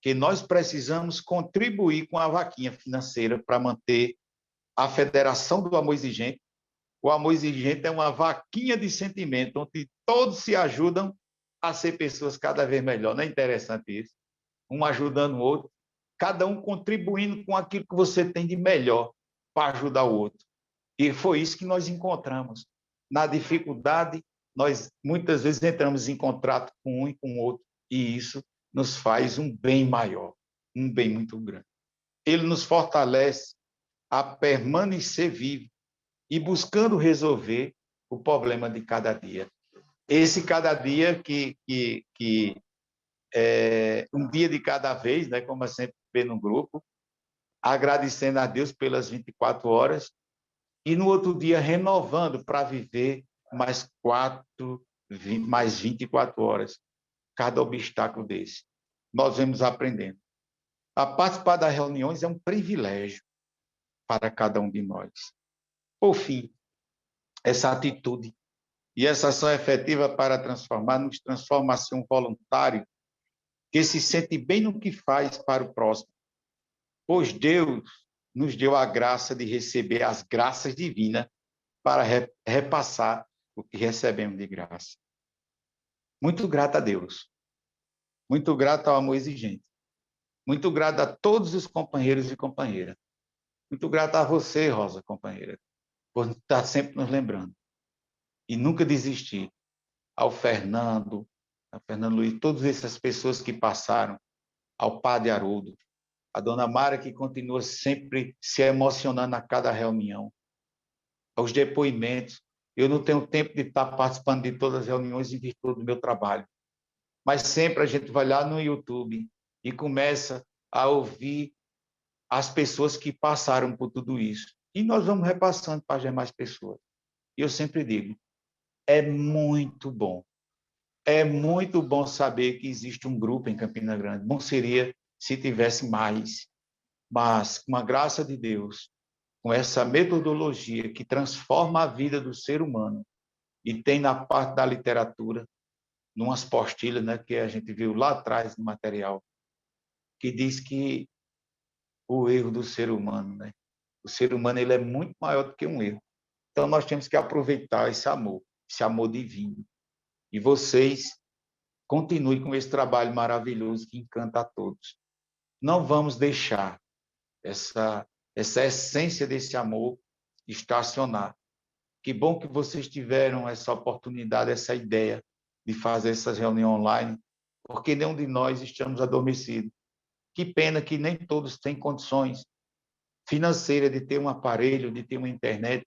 que nós precisamos contribuir com a vaquinha financeira para manter a Federação do Amor Exigente, O amor exigente é uma vaquinha de sentimento, onde todos se ajudam a ser pessoas cada vez melhor. Não é interessante isso? Um ajudando o outro, cada um contribuindo com aquilo que você tem de melhor para ajudar o outro. E foi isso que nós encontramos. Na dificuldade, nós muitas vezes entramos em contato com um e com o outro, e isso nos faz um bem maior, um bem muito grande. Ele nos fortalece a permanecer vivo e buscando resolver o problema de cada dia. Esse cada dia que é um dia de cada vez, né, como eu sempre vê no grupo, agradecendo a Deus pelas 24 horas e no outro dia renovando para viver mais 24 horas, cada obstáculo desse. Nós vamos aprendendo. A participar das reuniões é um privilégio para cada um de nós. Por fim, essa atitude e essa ação efetiva para transformar nos transforma a ser um voluntário que se sente bem no que faz para o próximo, pois Deus nos deu a graça de receber as graças divinas para repassar o que recebemos de graça. Muito grato a Deus, muito grato ao amor exigente, muito grato a todos os companheiros e companheiras, muito grato a você, Rosa, companheira, por estar sempre nos lembrando e nunca desistir. Ao Fernando Luiz, todas essas pessoas que passaram, ao Padre Haroldo, a Dona Mara, que continua sempre se emocionando a cada reunião, aos depoimentos. Eu não tenho tempo de estar participando de todas as reuniões em virtude do meu trabalho, mas sempre a gente vai lá no YouTube e começa a ouvir as pessoas que passaram por tudo isso. E nós vamos repassando para as demais pessoas. E eu sempre digo, é muito bom saber que existe um grupo em Campina Grande. Bom seria se tivesse mais, mas com a graça de Deus, com essa metodologia que transforma a vida do ser humano, e tem na parte da literatura, numas postilhas, né, que a gente viu lá atrás no material, que diz que o erro do ser humano, né? O ser humano ele é muito maior do que um erro. Então nós temos que aproveitar esse amor divino. E vocês continuem com esse trabalho maravilhoso que encanta a todos. Não vamos deixar essa essência desse amor estacionar. Que bom que vocês tiveram essa oportunidade, essa ideia de fazer essas reuniões online, porque nenhum de nós estamos adormecidos. Que pena que nem todos têm condições financeiras de ter um aparelho, de ter uma internet.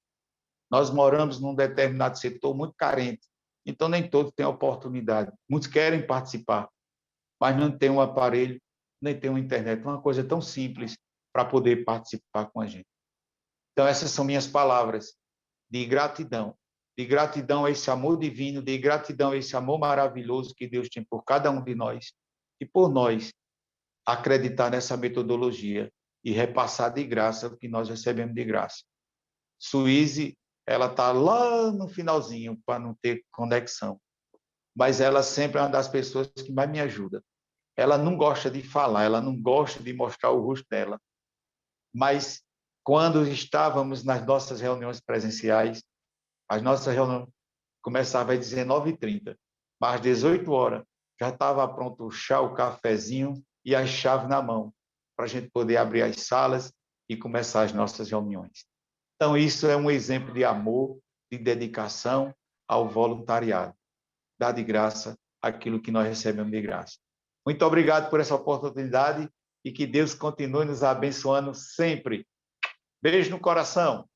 Nós moramos num determinado setor muito carente, então nem todos têm oportunidade. Muitos querem participar, mas não têm um aparelho, nem têm uma internet. Uma coisa tão simples para poder participar com a gente. Então, essas são minhas palavras de gratidão a esse amor divino, de gratidão a esse amor maravilhoso que Deus tem por cada um de nós e por nós acreditar nessa metodologia e repassar de graça o que nós recebemos de graça. Suíze, ela está lá no finalzinho para não ter conexão, mas ela sempre é uma das pessoas que mais me ajuda. Ela não gosta de falar, ela não gosta de mostrar o rosto dela, mas quando estávamos nas nossas reuniões presenciais, as nossas reuniões começavam às 19h30, mas às 18 horas já estava pronto o chá, o cafezinho e as chaves na mão, para a gente poder abrir as salas e começar as nossas reuniões. Então, isso é um exemplo de amor, de dedicação ao voluntariado. Dar de graça aquilo que nós recebemos de graça. Muito obrigado por essa oportunidade e que Deus continue nos abençoando sempre. Beijo no coração.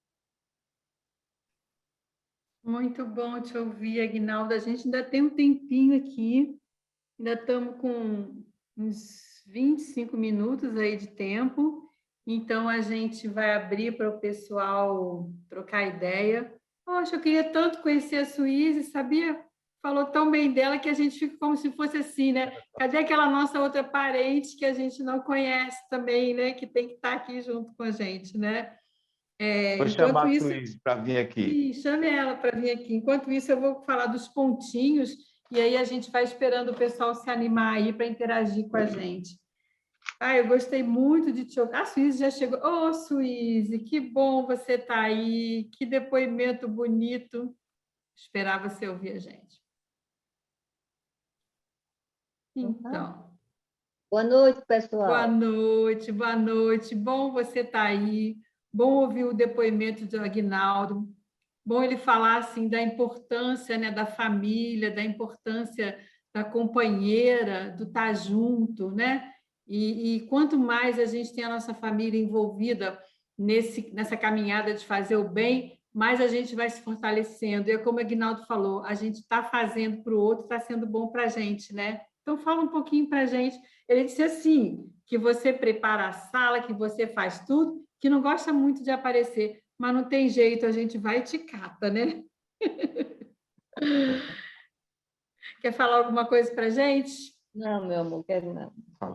Muito bom te ouvir, Aguinaldo. A gente ainda tem um tempinho aqui, ainda estamos com uns 25 minutos aí de tempo, então a gente vai abrir para o pessoal trocar ideia. Poxa, eu queria tanto conhecer a Suíze, sabia? Falou tão bem dela que a gente fica como se fosse assim, né? Cadê aquela nossa outra parente que a gente não conhece também, né? Que tem que estar aqui junto com a gente, né? Vou chamar a Suíze para vir aqui. Chame ela para vir aqui. Enquanto isso, eu vou falar dos pontinhos e aí a gente vai esperando o pessoal se animar aí para interagir com a gente. Ah, eu gostei muito de te ouvir. A Suíze já chegou. Ô, Suíze, que bom você estar aí. Que depoimento bonito. Esperava você ouvir a gente. Então, Boa noite, pessoal. boa noite, boa noite. Bom você estar aí. Bom ouvir o depoimento do Aguinaldo. Bom ele falar assim da importância, né, da família, da importância da companheira, do estar junto, né? E quanto mais a gente tem a nossa família envolvida nessa caminhada de fazer o bem, mais a gente vai se fortalecendo. E é como o Aguinaldo falou, a gente está fazendo para o outro, está sendo bom para a gente, né? Então, fala um pouquinho para a gente. Ele disse assim, que você prepara a sala, que você faz tudo, que não gosta muito de aparecer, mas não tem jeito, a gente vai e te cata, né? Quer falar alguma coisa para a gente? Não, meu amor, quero não.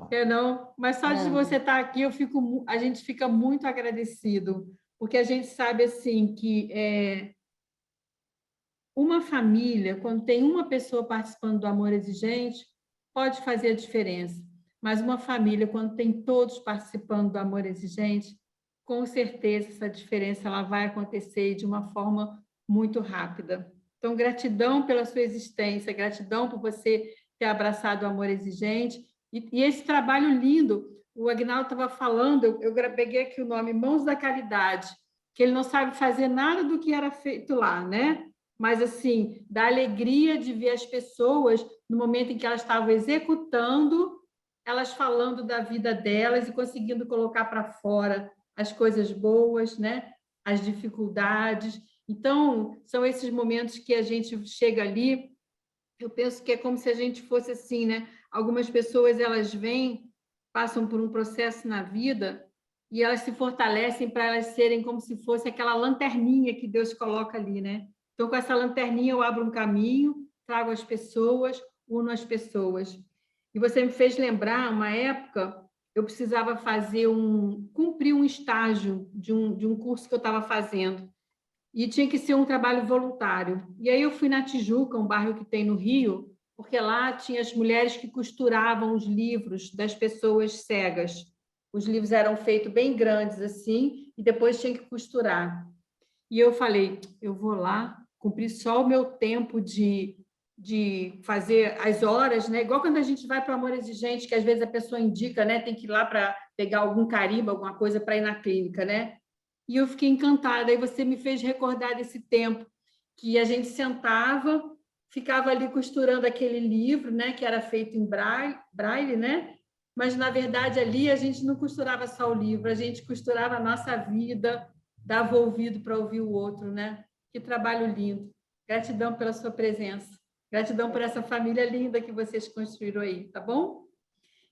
Quer não? Mas só de Não. você estar aqui, a gente fica muito agradecido, porque a gente sabe assim que uma família, quando tem uma pessoa participando do amor exigente, pode fazer a diferença. Mas uma família, quando tem todos participando do amor exigente, com certeza essa diferença ela vai acontecer de uma forma muito rápida. Então, gratidão pela sua existência, gratidão por você ter abraçado o amor exigente e esse trabalho lindo. O Aguinaldo estava falando, eu peguei aqui o nome Mãos da Caridade, que ele não sabe fazer nada do que era feito lá, né? Mas, assim, da alegria de ver as pessoas, no momento em que elas estavam executando, elas falando da vida delas e conseguindo colocar para fora as coisas boas, né? As dificuldades. Então, são esses momentos que a gente chega ali, eu penso que é como se a gente fosse assim, né? Algumas pessoas, elas vêm, passam por um processo na vida e elas se fortalecem para elas serem como se fosse aquela lanterninha que Deus coloca ali, né? Então, com essa lanterninha, eu abro um caminho, trago as pessoas, uno as pessoas. E você me fez lembrar, uma época, eu precisava cumprir um estágio de um curso que eu estava fazendo. E tinha que ser um trabalho voluntário. E aí eu fui na Tijuca, um bairro que tem no Rio, porque lá tinha as mulheres que costuravam os livros das pessoas cegas. Os livros eram feitos bem grandes assim, e depois tinha que costurar. E eu falei, eu vou lá, cumprir só o meu tempo de fazer as horas, né? Igual quando a gente vai para o amor exigente, que às vezes a pessoa indica, né? Tem que ir lá para pegar algum carimbo, alguma coisa para ir na clínica, né? E eu fiquei encantada. Aí você me fez recordar desse tempo que a gente sentava, ficava ali costurando aquele livro, né? Que era feito em braille, né? Mas, na verdade, ali a gente não costurava só o livro, a gente costurava a nossa vida, dava ouvido para ouvir o outro, né? Que trabalho lindo. Gratidão pela sua presença. Gratidão por essa família linda que vocês construíram aí, tá bom?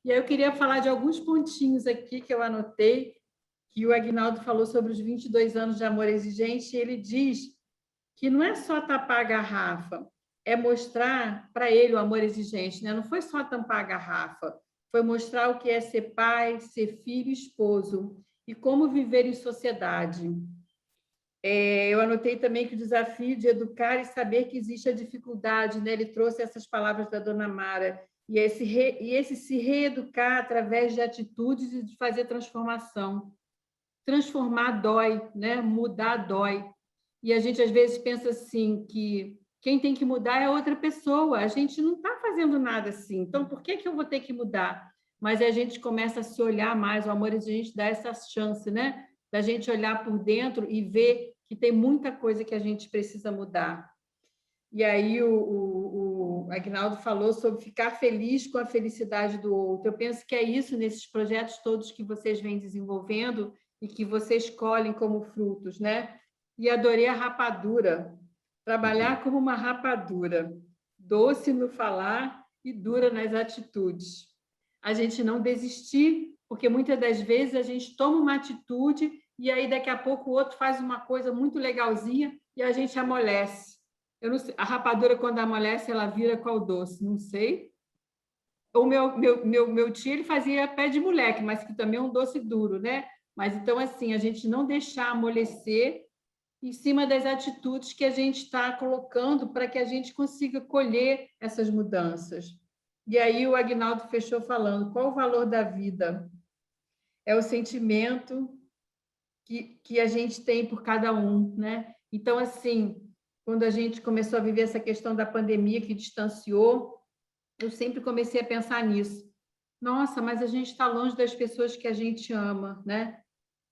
E aí eu queria falar de alguns pontinhos aqui que eu anotei, que o Aguinaldo falou sobre os 22 anos de amor exigente, e ele diz que não é só tapar a garrafa, é mostrar para ele o amor exigente, né? Não foi só tampar a garrafa, foi mostrar o que é ser pai, ser filho e esposo, e como viver em sociedade. Eu anotei também que o desafio de educar e saber que existe a dificuldade, né? Ele trouxe essas palavras da dona Mara, e esse se reeducar através de atitudes e de fazer transformação. Transformar dói, né? Mudar dói. E a gente, às vezes, pensa assim, que quem tem que mudar é outra pessoa. A gente não está fazendo nada assim. Então, por que eu vou ter que mudar? Mas a gente começa a se olhar mais. O amor exigente dá essa chance, né? Da gente olhar por dentro e ver que tem muita coisa que a gente precisa mudar. E aí o Aguinaldo falou sobre ficar feliz com a felicidade do outro. Eu penso que é isso nesses projetos todos que vocês vêm desenvolvendo e que vocês colhem como frutos, né? E adorei a rapadura. Trabalhar como uma rapadura, doce no falar e dura nas atitudes. A gente não desistir, porque muitas das vezes a gente toma uma atitude e aí daqui a pouco o outro faz uma coisa muito legalzinha e a gente amolece. Eu não sei, a rapadura, quando amolece, ela vira qual doce? Não sei. O meu tio, ele fazia pé de moleque, mas que também é um doce duro, né? Mas, então, assim, a gente não deixar amolecer em cima das atitudes que a gente está colocando para que a gente consiga colher essas mudanças. E aí o Aguinaldo fechou falando, qual o valor da vida? é o sentimento que a gente tem por cada um, né? Então, assim, quando a gente começou a viver essa questão da pandemia que distanciou, eu sempre comecei a pensar nisso. Nossa, mas a gente está longe das pessoas que a gente ama, né?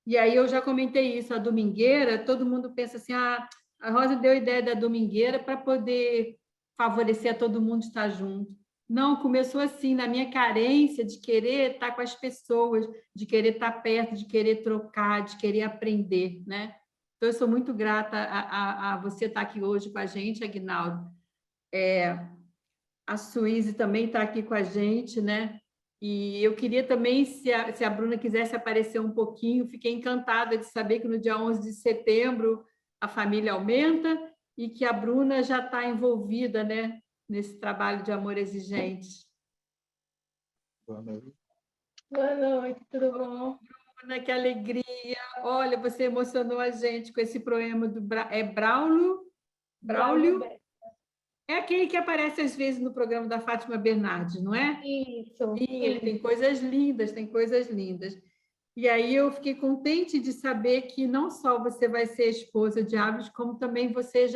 E aí eu já comentei isso, a domingueira, todo mundo pensa assim, a Rosa deu a ideia da domingueira para poder favorecer a todo mundo estar junto. Não, começou assim, na minha carência de querer estar com as pessoas, de querer estar perto, de querer trocar, de querer aprender, né? Então, eu sou muito grata a você estar aqui hoje com a gente, Aguinaldo. A Suíze também está aqui com a gente, né? E eu queria também, se a Bruna quisesse aparecer um pouquinho, fiquei encantada de saber que no dia 11 de setembro a família aumenta e que a Bruna já está envolvida, né, nesse trabalho de amor exigente. Boa noite. Boa noite, tudo bom? Bruna, que alegria! Olha, você emocionou a gente com esse poema do Braulio? Braulio? É aquele que aparece às vezes no programa da Fátima Bernardes, não é? Isso. Sim, ele tem coisas lindas, tem coisas lindas. E aí eu fiquei contente de saber que não só você vai ser esposa de Aves, como também vocês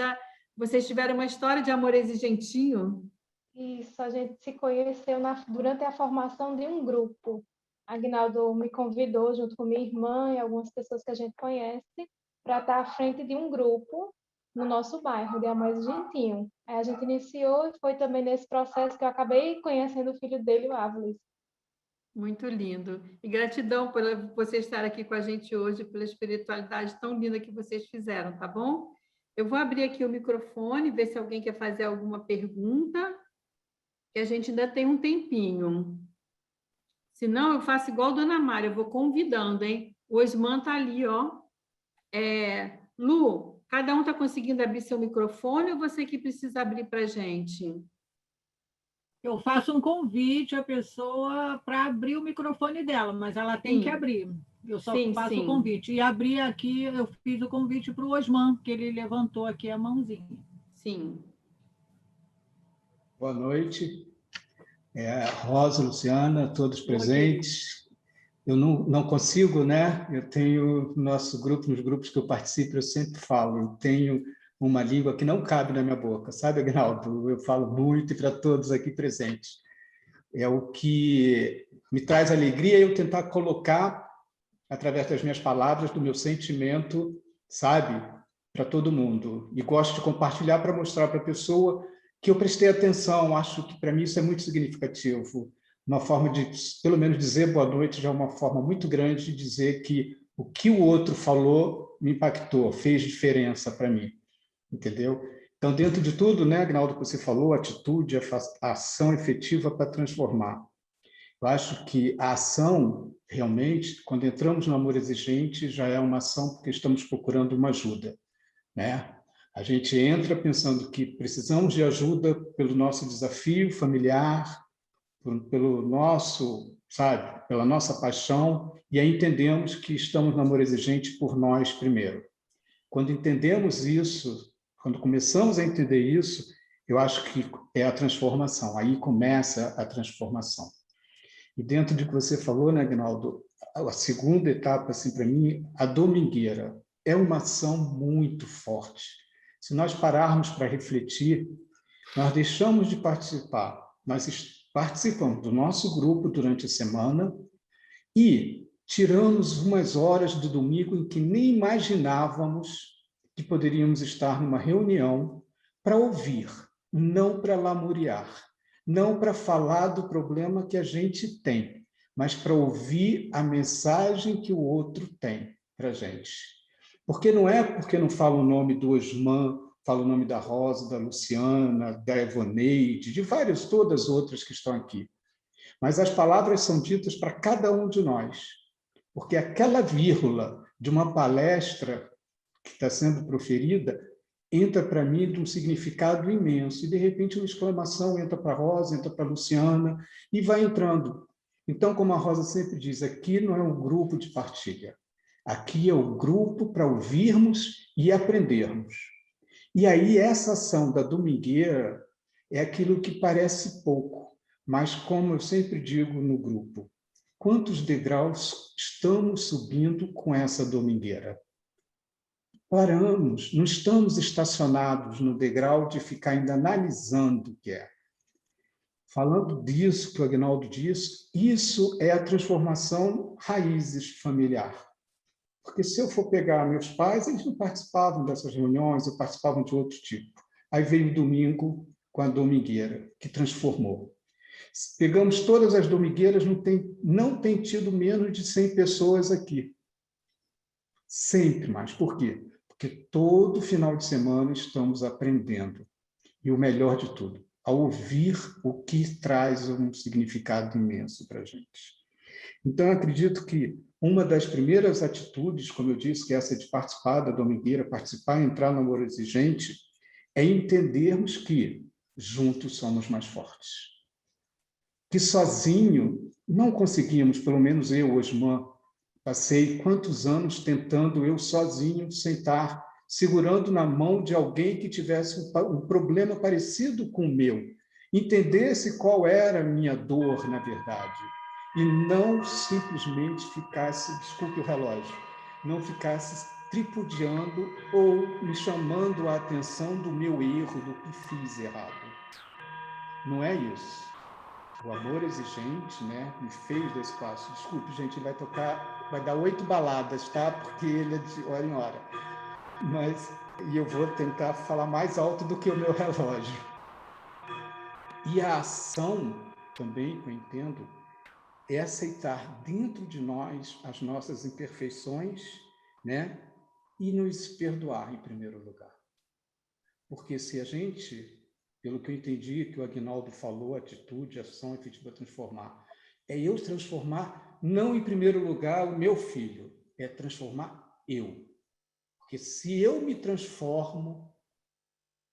tiveram uma história de amor exigentinho. Isso, a gente se conheceu durante a formação de um grupo. Aguinaldo me convidou, junto com minha irmã e algumas pessoas que a gente conhece, para estar à frente de um grupo no nosso bairro, de Amor Exigentinho. Aí a gente iniciou e foi também nesse processo que eu acabei conhecendo o filho dele, o Áviles. Muito lindo. E gratidão por você estar aqui com a gente hoje, pela espiritualidade tão linda que vocês fizeram, tá bom? Eu vou abrir aqui o microfone, ver se alguém quer fazer alguma pergunta, que a gente ainda tem um tempinho. Se não, eu faço igual a Dona Mara, eu vou convidando, hein? O Osman está ali, ó. Lu, cada um está conseguindo abrir seu microfone ou você que precisa abrir para a gente? Eu faço um convite à pessoa para abrir o microfone dela, mas ela tem que abrir. Eu só faço o convite. E abrir aqui, eu fiz o convite para o Osman, que ele levantou aqui a mãozinha. Sim. Boa noite. Rosa, Luciana, todos presentes. Eu não consigo, né? Eu tenho nosso grupo, nos grupos que eu participo, eu sempre falo, eu tenho uma língua que não cabe na minha boca, sabe, Aguinaldo? Eu falo muito para todos aqui presentes. É o que me traz alegria eu tentar colocar, através das minhas palavras, do meu sentimento, sabe, para todo mundo. E gosto de compartilhar para mostrar para a pessoa que eu prestei atenção, acho que para mim isso é muito significativo. Uma forma de, pelo menos, dizer boa noite já é uma forma muito grande de dizer que o que o outro falou me impactou, fez diferença para mim, entendeu? Então, dentro de tudo, né, Aguinaldo, que você falou, atitude, a ação efetiva para transformar. Eu acho que a ação, realmente, quando entramos no amor exigente, já é uma ação porque estamos procurando uma ajuda, né? A gente entra pensando que precisamos de ajuda pelo nosso desafio familiar, pelo nosso, sabe, pela nossa paixão, e aí entendemos que estamos no amor exigente por nós primeiro. Quando entendemos isso, quando começamos a entender isso, eu acho que é a transformação, aí começa a transformação. E dentro do que você falou, né, Aguinaldo, a segunda etapa, assim, para mim, a domingueira, é uma ação muito forte. Se nós pararmos para refletir, nós deixamos de participar, nós participamos do nosso grupo durante a semana e tiramos umas horas do domingo em que nem imaginávamos que poderíamos estar numa reunião para ouvir, não para lamuriar, não para falar do problema que a gente tem, mas para ouvir a mensagem que o outro tem para a gente. Porque não é porque não fala o nome do Osman, fala o nome da Rosa, da Luciana, da Evoneide, de várias, todas outras que estão aqui. Mas as palavras são ditas para cada um de nós. Porque aquela vírgula de uma palestra que está sendo proferida entra para mim de um significado imenso. E, de repente, uma exclamação entra para a Rosa, entra para a Luciana, e vai entrando. Então, como a Rosa sempre diz, aqui não é um grupo de partilha. Aqui é o grupo para ouvirmos e aprendermos. E aí, essa ação da domingueira é aquilo que parece pouco, mas, como eu sempre digo no grupo, quantos degraus estamos subindo com essa domingueira. Paramos, não estamos estacionados no degrau de ficar ainda analisando o que é. Falando disso, que o Aguinaldo disse, isso é a transformação raízes familiar. Porque se eu for pegar meus pais, eles não participavam dessas reuniões, ou participavam de outro tipo. Aí veio o domingo com a domingueira, que transformou. Pegamos todas as domingueiras, não tem tido menos de 100 pessoas aqui. Sempre mais. Por quê? Porque todo final de semana estamos aprendendo. E o melhor de tudo, a ouvir o que traz um significado imenso para a gente. Então, eu acredito que uma das primeiras atitudes, como eu disse, que é essa de participar da domingueira, participar e entrar no amor exigente, é entendermos que juntos somos mais fortes. Que sozinho não conseguimos, pelo menos eu, Osman, passei quantos anos tentando eu sozinho sentar, segurando na mão de alguém que tivesse um problema parecido com o meu, entendesse qual era a minha dor, na verdade, e não simplesmente ficasse, desculpe o relógio, não ficasse tripudiando ou me chamando a atenção do meu erro, do que fiz errado. Não é isso. O amor exigente, né, me fez desse passo. Desculpe, gente, vai dar 8 baladas, tá? Porque ele é de hora em hora. E eu vou tentar falar mais alto do que o meu relógio. E a ação, também, que eu entendo, é aceitar dentro de nós as nossas imperfeições, né? E nos perdoar, em primeiro lugar. Porque se a gente, pelo que eu entendi que o Aguinaldo falou, atitude, ação, efetiva, transformar, é eu transformar, não em primeiro lugar o meu filho, é transformar eu. Porque se eu me transformo,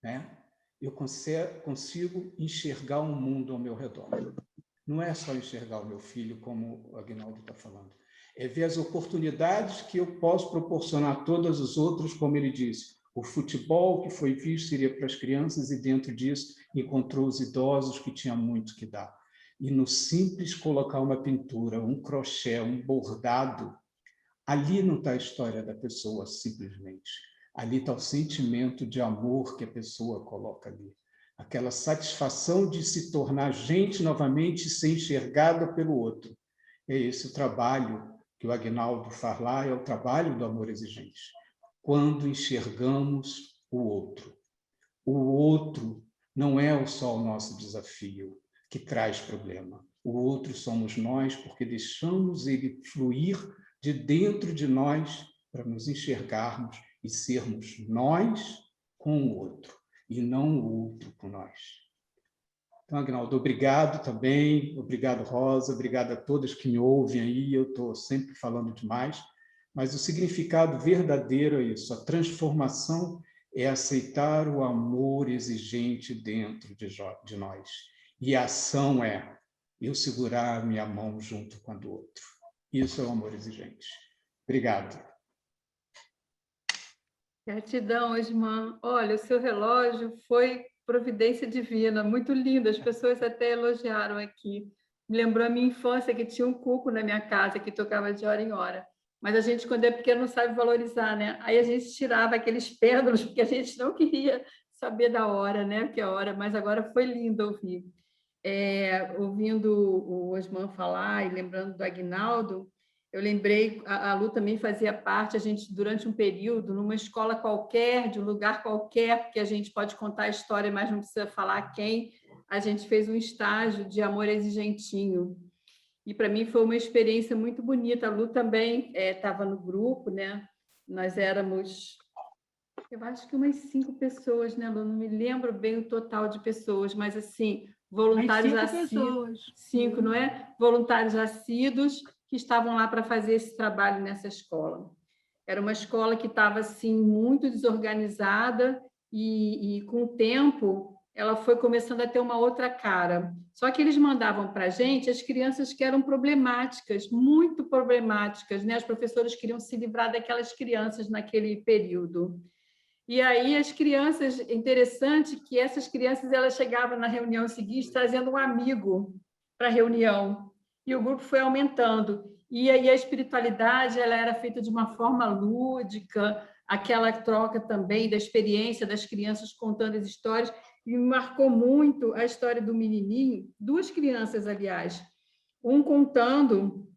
né, eu consigo enxergar um mundo ao meu redor. Não é só enxergar o meu filho, como o Aguinaldo está falando. É ver as oportunidades que eu posso proporcionar a todos os outros, como ele disse. O futebol que foi visto seria para as crianças e dentro disso encontrou os idosos que tinham muito que dar. E no simples colocar uma pintura, um crochê, um bordado, ali não está a história da pessoa, simplesmente. Ali está o sentimento de amor que a pessoa coloca ali. Aquela satisfação de se tornar gente novamente e ser enxergada pelo outro. É esse o trabalho que o Aguinaldo faz lá, é o trabalho do amor exigente. Quando enxergamos o outro. O outro não é só o nosso desafio que traz problema. O outro somos nós, porque deixamos ele fluir de dentro de nós para nos enxergarmos e sermos nós com o outro, e não o outro com nós. Então, Aguinaldo, obrigado também, obrigado, Rosa, obrigado a todas que me ouvem aí, eu estou sempre falando demais, mas o significado verdadeiro é isso, a transformação é aceitar o amor exigente dentro de nós. E a ação é eu segurar a minha mão junto com a do outro. Isso é o amor exigente. Obrigado. Gratidão, Osman. Olha, o seu relógio foi providência divina, muito lindo. As pessoas até elogiaram aqui. Me lembrou a minha infância, que tinha um cuco na minha casa, que tocava de hora em hora. Mas a gente, quando é pequeno, não sabe valorizar, né? Aí a gente tirava aqueles pêndulos, porque a gente não queria saber da hora, né? Que a hora, mas agora foi lindo ouvir. Ouvindo o Osman falar e lembrando do Aguinaldo, eu lembrei, a Lu também fazia parte, a gente, durante um período, numa escola qualquer, de um lugar qualquer, porque a gente pode contar a história, mas não precisa falar quem, a gente fez um estágio de amor exigentinho. E, para mim, foi uma experiência muito bonita. A Lu também estava no grupo, né? Nós éramos, eu acho que umas 5 pessoas, né, Lu? Não me lembro bem o total de pessoas, mas, assim, voluntários assíduos. 5, não é? Voluntários assíduos que estavam lá para fazer esse trabalho nessa escola. Era uma escola que estava assim muito desorganizada e com o tempo ela foi começando a ter uma outra cara. Só que eles mandavam para a gente as crianças que eram problemáticas, muito problemáticas, né? As professoras queriam se livrar daquelas crianças naquele período. E aí as crianças, interessante que essas crianças elas chegavam na reunião seguinte trazendo um amigo para a reunião. e o grupo foi aumentando. E aí a espiritualidade ela era feita de uma forma lúdica, aquela troca também da experiência das crianças contando as histórias, e me marcou muito a história do menininho, duas crianças, aliás, um contando,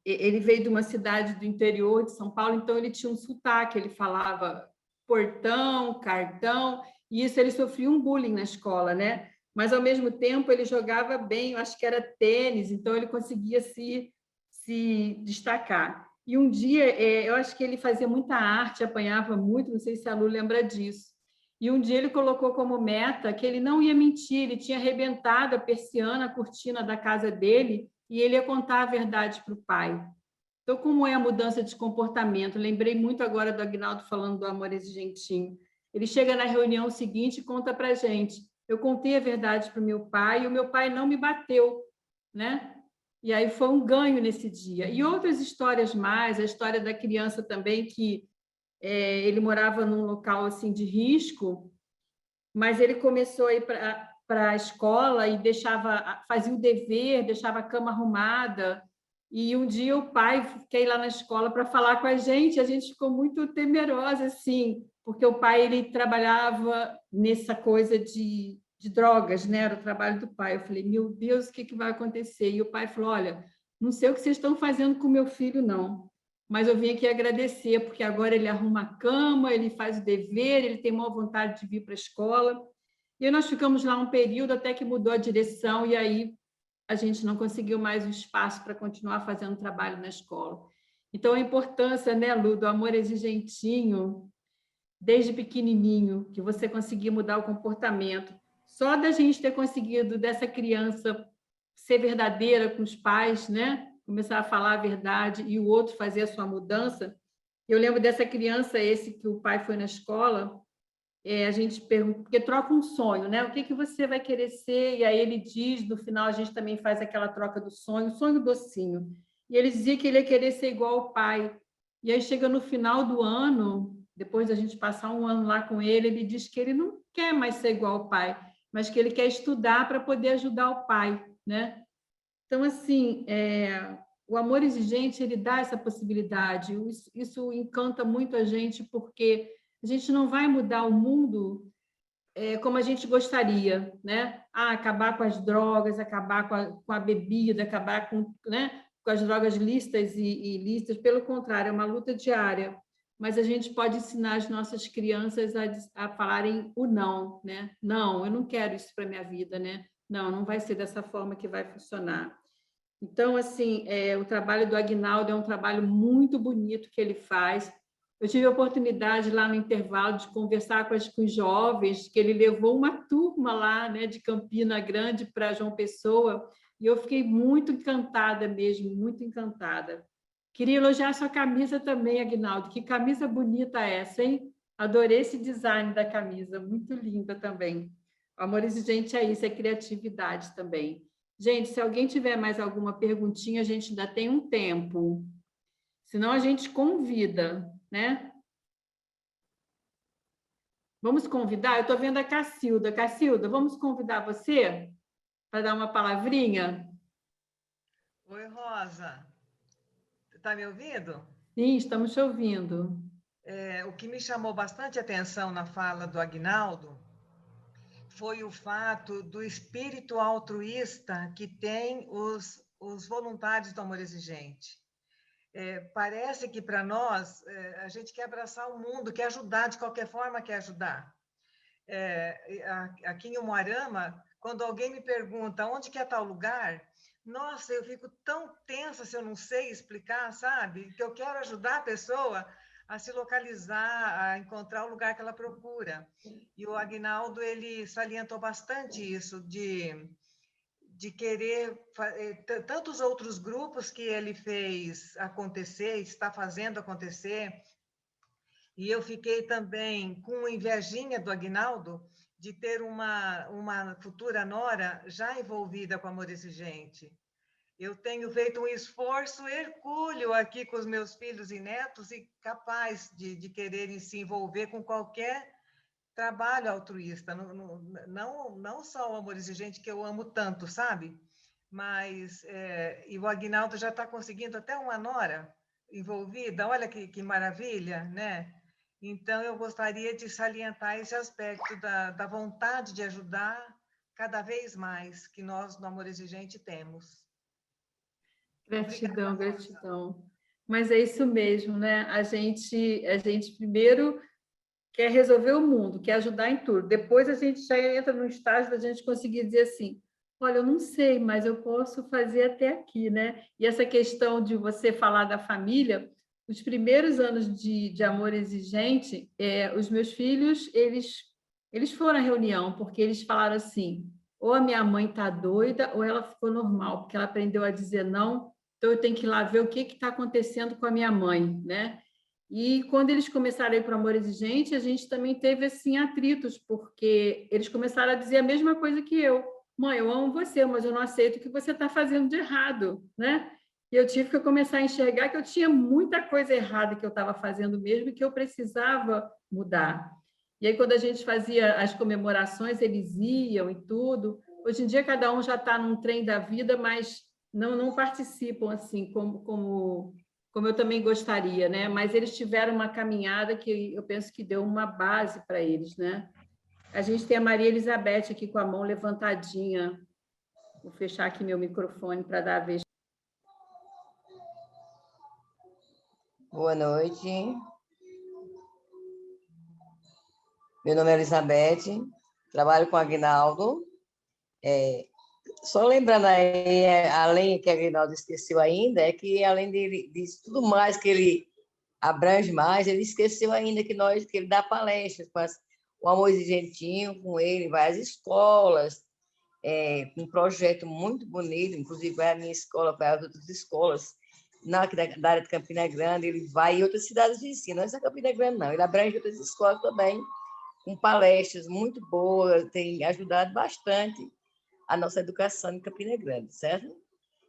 ele veio de uma cidade do interior de São Paulo, então ele tinha um sotaque, ele falava portão, cartão, e isso ele sofria um bullying na escola, né? Mas, ao mesmo tempo, ele jogava bem, eu acho que era tênis, então ele conseguia se destacar. E um dia, eu acho que ele fazia muita arte, apanhava muito, não sei se a Lu lembra disso. E um dia ele colocou como meta que ele não ia mentir, ele tinha arrebentado a persiana, a cortina da casa dele, e ele ia contar a verdade para o pai. Então, como é a mudança de comportamento? Lembrei muito agora do Aguinaldo falando do amor exigentinho. Ele chega na reunião seguinte e conta para a gente: eu contei a verdade para o meu pai e o meu pai não me bateu, né? E aí foi um ganho nesse dia. E outras histórias mais, a história da criança também, que ele morava num local assim de risco, mas ele começou a ir para a escola e fazia o dever, deixava a cama arrumada. E um dia o pai quer ir lá na escola para falar com a gente ficou muito temerosa, assim, porque o pai ele trabalhava nessa coisa de drogas, né? Era o trabalho do pai. Eu falei, meu Deus, o que vai acontecer? E o pai falou, olha, não sei o que vocês estão fazendo com o meu filho, não, mas eu vim aqui agradecer, porque agora ele arruma a cama, ele faz o dever, ele tem maior vontade de vir para a escola. E aí nós ficamos lá um período até que mudou a direção, e aí a gente não conseguiu mais o espaço para continuar fazendo trabalho na escola. Então, a importância, né, Lu, do amor exigentinho, desde pequenininho, que você conseguir mudar o comportamento. Só da gente ter conseguido, dessa criança ser verdadeira com os pais, né? Começar a falar a verdade e o outro fazer a sua mudança. Eu lembro dessa criança, esse que o pai foi na escola, a gente pergunta, porque troca um sonho, né? O que você vai querer ser? E aí ele diz, no final a gente também faz aquela troca do sonho, sonho docinho. E ele dizia que ele ia querer ser igual ao pai. E aí chega no final do ano, depois da gente passar um ano lá com ele, ele diz que ele não quer mais ser igual ao pai, mas que ele quer estudar para poder ajudar o pai, né? Então, assim, o amor exigente, ele dá essa possibilidade. Isso encanta muito a gente, porque a gente não vai mudar o mundo como a gente gostaria, né? Acabar com as drogas, acabar com a bebida, acabar com, né, com as drogas lícitas e ilícitas. Pelo contrário, é uma luta diária. Mas a gente pode ensinar as nossas crianças a falarem o não, né? Não, eu não quero isso para minha vida, né? Não, não vai ser dessa forma que vai funcionar. Então, assim, o trabalho do Aguinaldo é um trabalho muito bonito que ele faz. Eu tive a oportunidade lá no intervalo de conversar com os jovens, que ele levou uma turma lá, né, de Campina Grande para João Pessoa, e eu fiquei muito encantada mesmo, muito encantada. Queria elogiar a sua camisa também, Aguinaldo. Que camisa bonita essa, hein? Adorei esse design da camisa, muito linda também. O amor exigente é isso, é criatividade também. Gente, se alguém tiver mais alguma perguntinha, a gente ainda tem um tempo. Senão a gente convida, né? Vamos convidar? Eu estou vendo a Cacilda. Cacilda, vamos convidar você para dar uma palavrinha? Oi, Rosa. Está me ouvindo? Sim, estamos te ouvindo. O que me chamou bastante atenção na fala do Aguinaldo foi o fato do espírito altruísta que tem os voluntários do amor exigente. Parece que, para nós, a gente quer abraçar o mundo, quer ajudar, de qualquer forma quer ajudar. Aqui em Umuarama, quando alguém me pergunta onde que é tal lugar, nossa, eu fico tão tensa se eu não sei explicar, sabe? Que eu quero ajudar a pessoa a se localizar, a encontrar o lugar que ela procura. E o Aguinaldo, ele salientou bastante isso, de querer, tantos outros grupos que ele fez acontecer, está fazendo acontecer, e eu fiquei também com invejinha do Aguinaldo de ter uma futura nora já envolvida com amor exigente. Eu tenho feito um esforço hercúleo aqui com os meus filhos e netos e capaz de quererem se envolver com qualquer trabalho altruísta, não só o amor exigente que eu amo tanto, sabe? mas e o Aguinaldo já está conseguindo até uma nora envolvida, olha que maravilha, né? Então, eu gostaria de salientar esse aspecto da vontade de ajudar cada vez mais que nós, no Amor Exigente, temos. Gratidão, gratidão. Mas é isso mesmo, né? A gente primeiro quer resolver o mundo, quer ajudar em tudo. Depois a gente já entra no estágio da gente conseguir dizer assim, olha, eu não sei, mas eu posso fazer até aqui, né? E essa questão de você falar da família, os primeiros anos de Amor Exigente, os meus filhos, eles foram à reunião, porque eles falaram assim, ou a minha mãe está doida, ou ela ficou normal, porque ela aprendeu a dizer não, então eu tenho que ir lá ver o que está acontecendo com a minha mãe, né? E quando eles começaram a ir para o Amor Exigente, a gente também teve assim atritos, porque eles começaram a dizer a mesma coisa que eu. Mãe, eu amo você, mas eu não aceito o que você está fazendo de errado, né? E eu tive que começar a enxergar que eu tinha muita coisa errada que eu estava fazendo mesmo e que eu precisava mudar. E aí, quando a gente fazia as comemorações, eles iam e tudo. Hoje em dia, cada um já está num trem da vida, mas não participam assim como eu também gostaria, né? Mas eles tiveram uma caminhada que eu penso que deu uma base para eles, né? A gente tem a Maria Elizabeth aqui com a mão levantadinha. Vou fechar aqui meu microfone para dar a vez. Boa noite. Meu nome é Elizabeth, trabalho com o Aguinaldo. Só lembrando aí, além que o Aguinaldo esqueceu ainda, é que além de tudo mais que ele abrange mais, ele esqueceu ainda que ele dá palestras, o Amor Exigentinho com ele em várias escolas, um projeto muito bonito, inclusive vai a minha escola, vai as outras escolas, não aqui da área de Campina Grande, ele vai em outras cidades de ensino, não é só Campina Grande, não, ele abrange outras escolas também, com palestras muito boas, tem ajudado bastante a nossa educação em Campina Grande, certo?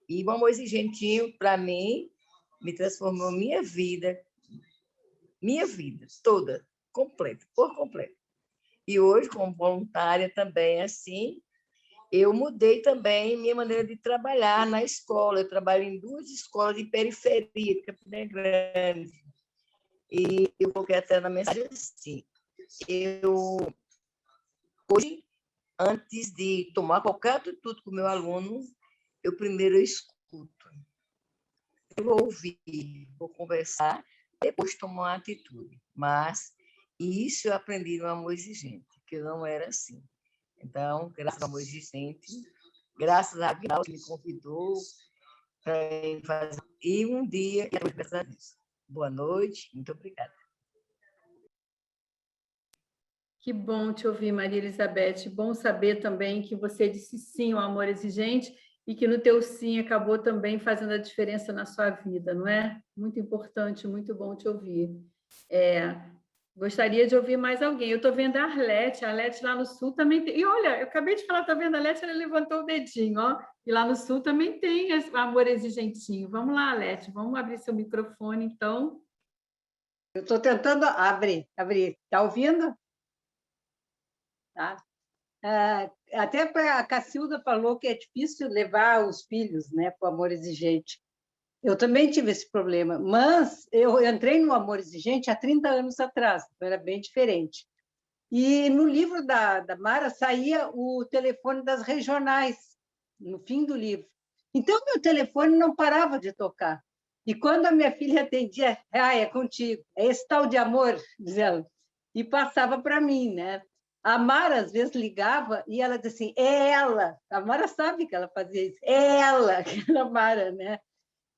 E o Amor Exigentinho, para mim, me transformou minha vida toda, completa, por completo. E hoje, como voluntária também, assim, eu mudei também minha maneira de trabalhar na escola. Eu trabalho em 2 escolas de periferia de Campina Grande. E eu coloquei até na mensagem assim, hoje, antes de tomar qualquer atitude com o meu aluno, eu primeiro escuto. Eu vou ouvir, vou conversar, depois tomar uma atitude. Mas isso eu aprendi no Amor Exigente, que eu não era assim. Então, graças ao Amor Exigente, graças a Aguinaldo que me convidou para fazer. E um dia, eu vou disso. Boa noite, muito obrigada. Que bom te ouvir, Maria Elizabeth. Bom saber também que você disse sim ao Amor Exigente e que no teu sim acabou também fazendo a diferença na sua vida, não é? Muito importante, muito bom te ouvir. Gostaria de ouvir mais alguém. Eu estou vendo a Arlete lá no Sul também tem. E olha, eu acabei de falar, estou vendo a Arlete, ela levantou o dedinho, ó. E lá no Sul também tem esse Amor Exigentinho. Vamos lá, Arlete, vamos abrir seu microfone, então. Eu estou tentando abrir. Está ouvindo? Tá. Até a Cacilda falou que é difícil levar os filhos, né, para o Amor Exigente. Eu também tive esse problema, mas eu entrei no Amor Exigente há 30 anos atrás, era bem diferente. E no livro da Mara saía o telefone das regionais, no fim do livro. Então, meu telefone não parava de tocar. E quando a minha filha atendia, é contigo, é esse tal de amor, diz ela, e passava para mim, né? A Mara, às vezes, ligava e ela dizia assim, é ela. A Mara sabe que ela fazia isso. É ela, aquela Mara, né?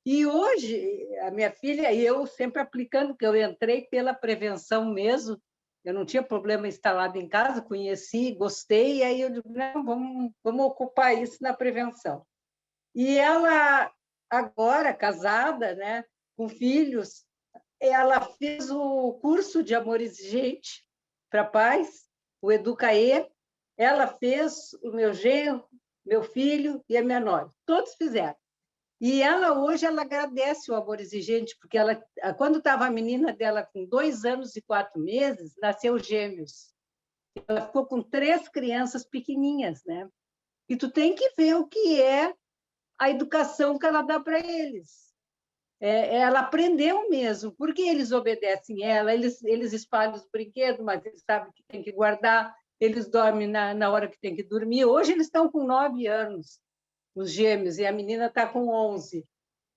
E hoje, a minha filha e eu sempre aplicando, que eu entrei pela prevenção mesmo, eu não tinha problema instalado em casa, conheci, gostei, e aí eu digo, não, vamos ocupar isso na prevenção. E ela, agora, casada, né, com filhos, ela fez o curso de Amor Exigente para pais, o Educaê, ela fez, o meu genro, meu filho e a minha nora, todos fizeram. E ela, hoje, ela agradece o Amor Exigente, porque ela, quando estava a menina dela com 2 anos e 4 meses, nasceu gêmeos. Ela ficou com 3 crianças pequeninhas, né? E tu tem que ver o que é a educação que ela dá para eles. Ela aprendeu mesmo, porque eles obedecem ela, eles espalham os brinquedos, mas eles sabem que tem que guardar, eles dormem na hora que tem que dormir. Hoje eles estão com 9 anos, os gêmeos, e a menina está com 11.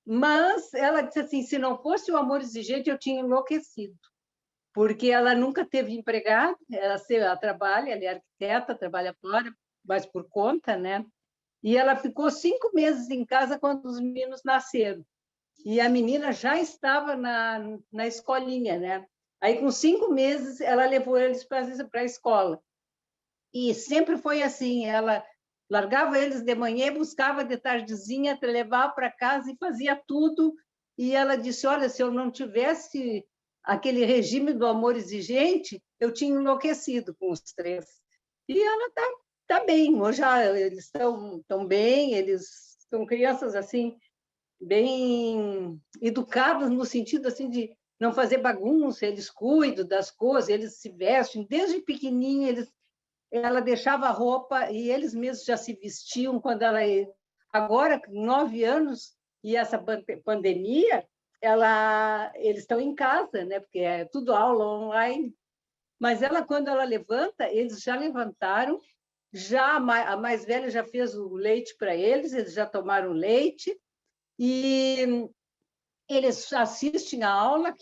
Mas ela disse assim, se não fosse o amor exigente, eu tinha enlouquecido, porque ela nunca teve empregado, ela trabalha, ela é arquiteta, trabalha fora, mas por conta, né? E ela ficou 5 meses em casa quando os meninos nasceram. E a menina já estava na escolinha, né? Aí, com 5 meses, ela levou eles para a escola. E sempre foi assim, ela largava eles de manhã, buscava de tardezinha, levava para casa e fazia tudo. E ela disse, olha, se eu não tivesse aquele regime do amor exigente, eu tinha enlouquecido com os 3. E ela tá bem, hoje eles estão bem, eles são crianças assim, bem educadas no sentido assim de não fazer bagunça, eles cuidam das coisas, eles se vestem, desde pequenininho ela deixava a roupa e eles mesmos já se vestiam quando ela... Agora, com 9 anos, e essa pandemia, eles estão em casa, né? Porque é tudo aula online. Mas quando ela levanta, eles já levantaram, já a mais velha já fez o leite para eles já tomaram leite, e eles assistem a aula,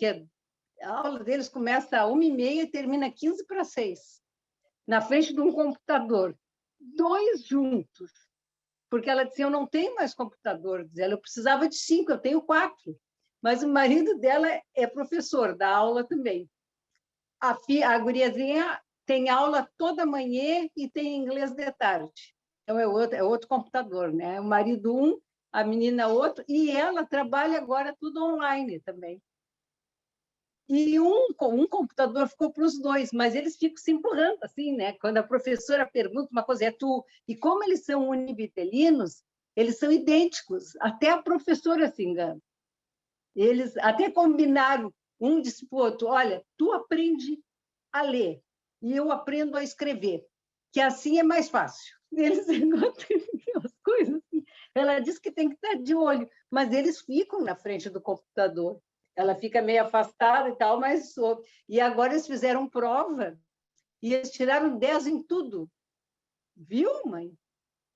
a aula deles começa às 1h30 e termina 5:45, na frente de um computador, 2 juntos, porque ela disse, eu não tenho mais computador, diz ela, eu precisava de 5, eu tenho 4, mas o marido dela é professor, dá aula também. A guriazinha tem aula toda manhã e tem inglês de tarde, então é outro computador, né? O marido um, a menina outro, e ela trabalha agora tudo online também. E um computador ficou para os 2, mas eles ficam se empurrando, assim, né? Quando a professora pergunta uma coisa, é tu. E como eles são univitelinos, eles são idênticos, até a professora se engana. Eles até combinaram, um disse para o outro, olha, tu aprende a ler e eu aprendo a escrever, que assim é mais fácil. Eles as coisas assim. Ela disse que tem que estar de olho, mas eles ficam na frente do computador. Ela fica meio afastada e tal, mas... E agora eles fizeram prova e eles tiraram 10 em tudo. Viu, mãe?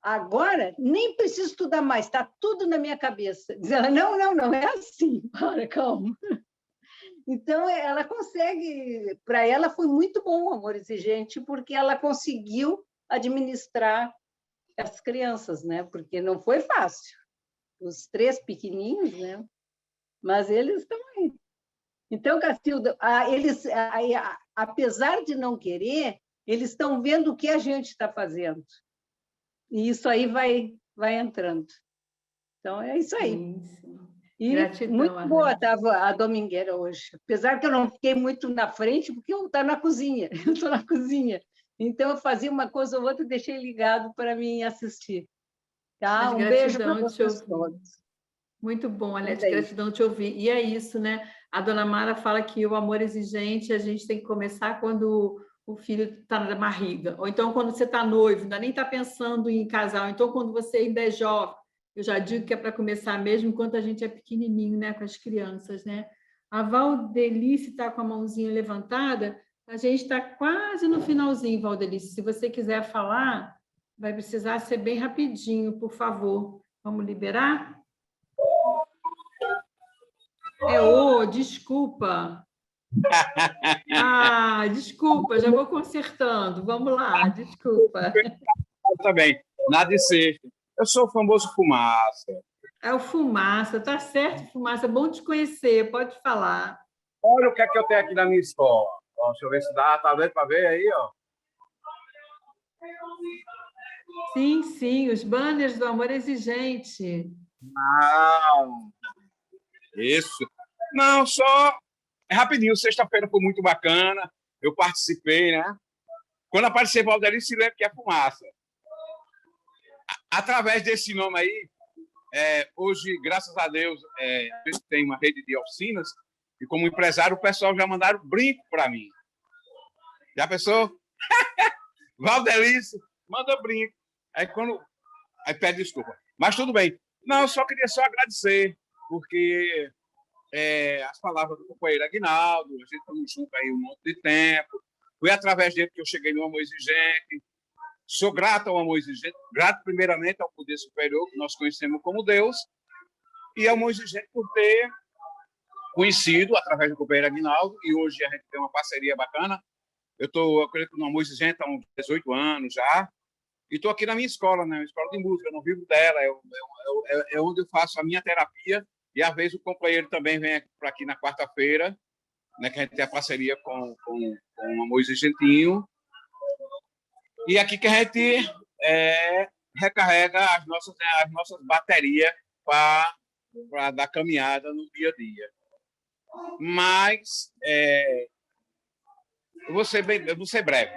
Agora nem preciso estudar mais, está tudo na minha cabeça. Diz ela, não é assim. Para, calma. Então, ela consegue... Para ela foi muito bom o amor exigente, porque ela conseguiu administrar as crianças, né? Porque não foi fácil. Os 3 pequenininhos, né? Mas eles estão aí. Então, Cacilda, eles, apesar de não querer, eles estão vendo o que a gente está fazendo. E isso aí vai entrando. Então, é isso aí. Sim. E Gratidão, muito boa Arlete. estava a domingueira hoje. Apesar que eu não fiquei muito na frente, porque eu estou na cozinha. Eu estou na cozinha. Então, eu fazia uma coisa ou outra e deixei ligado para mim assistir. Tá? Mas Um beijo para gratidão te vocês ouvir. todos. Muito bom, Arlete, Também. gratidão te ouvir. E é isso, né? A dona Mara fala que o amor exigente a gente tem que começar quando o filho está na barriga, ou então quando você está noivo, ainda nem está pensando em casar, ou então quando você ainda é jovem. Eu já digo que é para começar mesmo enquanto a gente é pequenininho, né? Com as crianças, né? A Valdelice está com a mãozinha levantada, a gente está quase no finalzinho, Valdelice. Se você quiser falar, vai precisar ser bem rapidinho, por favor. Vamos liberar? Desculpa. Desculpa, já vou consertando. Vamos lá, desculpa. Também, nada de sexta. Eu sou o famoso Fumaça. É o Fumaça, tá certo, Fumaça. Bom te conhecer, pode falar. Olha o que é que eu tenho aqui na minha escola. Ó, deixa eu ver se dá, tá vendo para ver aí, ó. Sim, os banners do amor exigente. Não, isso. Não, só... É rapidinho, sexta-feira foi muito bacana, eu participei, né? Quando aparecer Valdelice, se lembra que é Fumaça. Através desse nome aí, hoje, graças a Deus, a gente tem uma rede de oficinas e, como empresário, o pessoal já mandaram brinco para mim. Já pensou? Valdelice, manda brinco. Aí pede desculpa. Mas tudo bem. Não, eu só queria agradecer, porque as palavras do companheiro Aguinaldo, a gente estamos juntos aí um monte de tempo, foi através dele que eu cheguei no Amor Exigente, sou grato ao Amor Exigente, grato primeiramente ao Poder Superior, que nós conhecemos como Deus, e ao Amor Exigente por ter conhecido através do companheiro Aguinaldo, e hoje a gente tem uma parceria bacana. Eu acredito no Amor Exigente há uns 18 anos já, e estou aqui na minha escola, né? Escola de música, eu não vivo dela, é onde eu faço a minha terapia, e às vezes o companheiro também vem para aqui na quarta-feira, né, que a gente tem a parceria com o Amor Exigentinho, e aqui que a gente recarrega as nossas baterias para dar caminhada no dia a dia. Mas eu vou ser breve.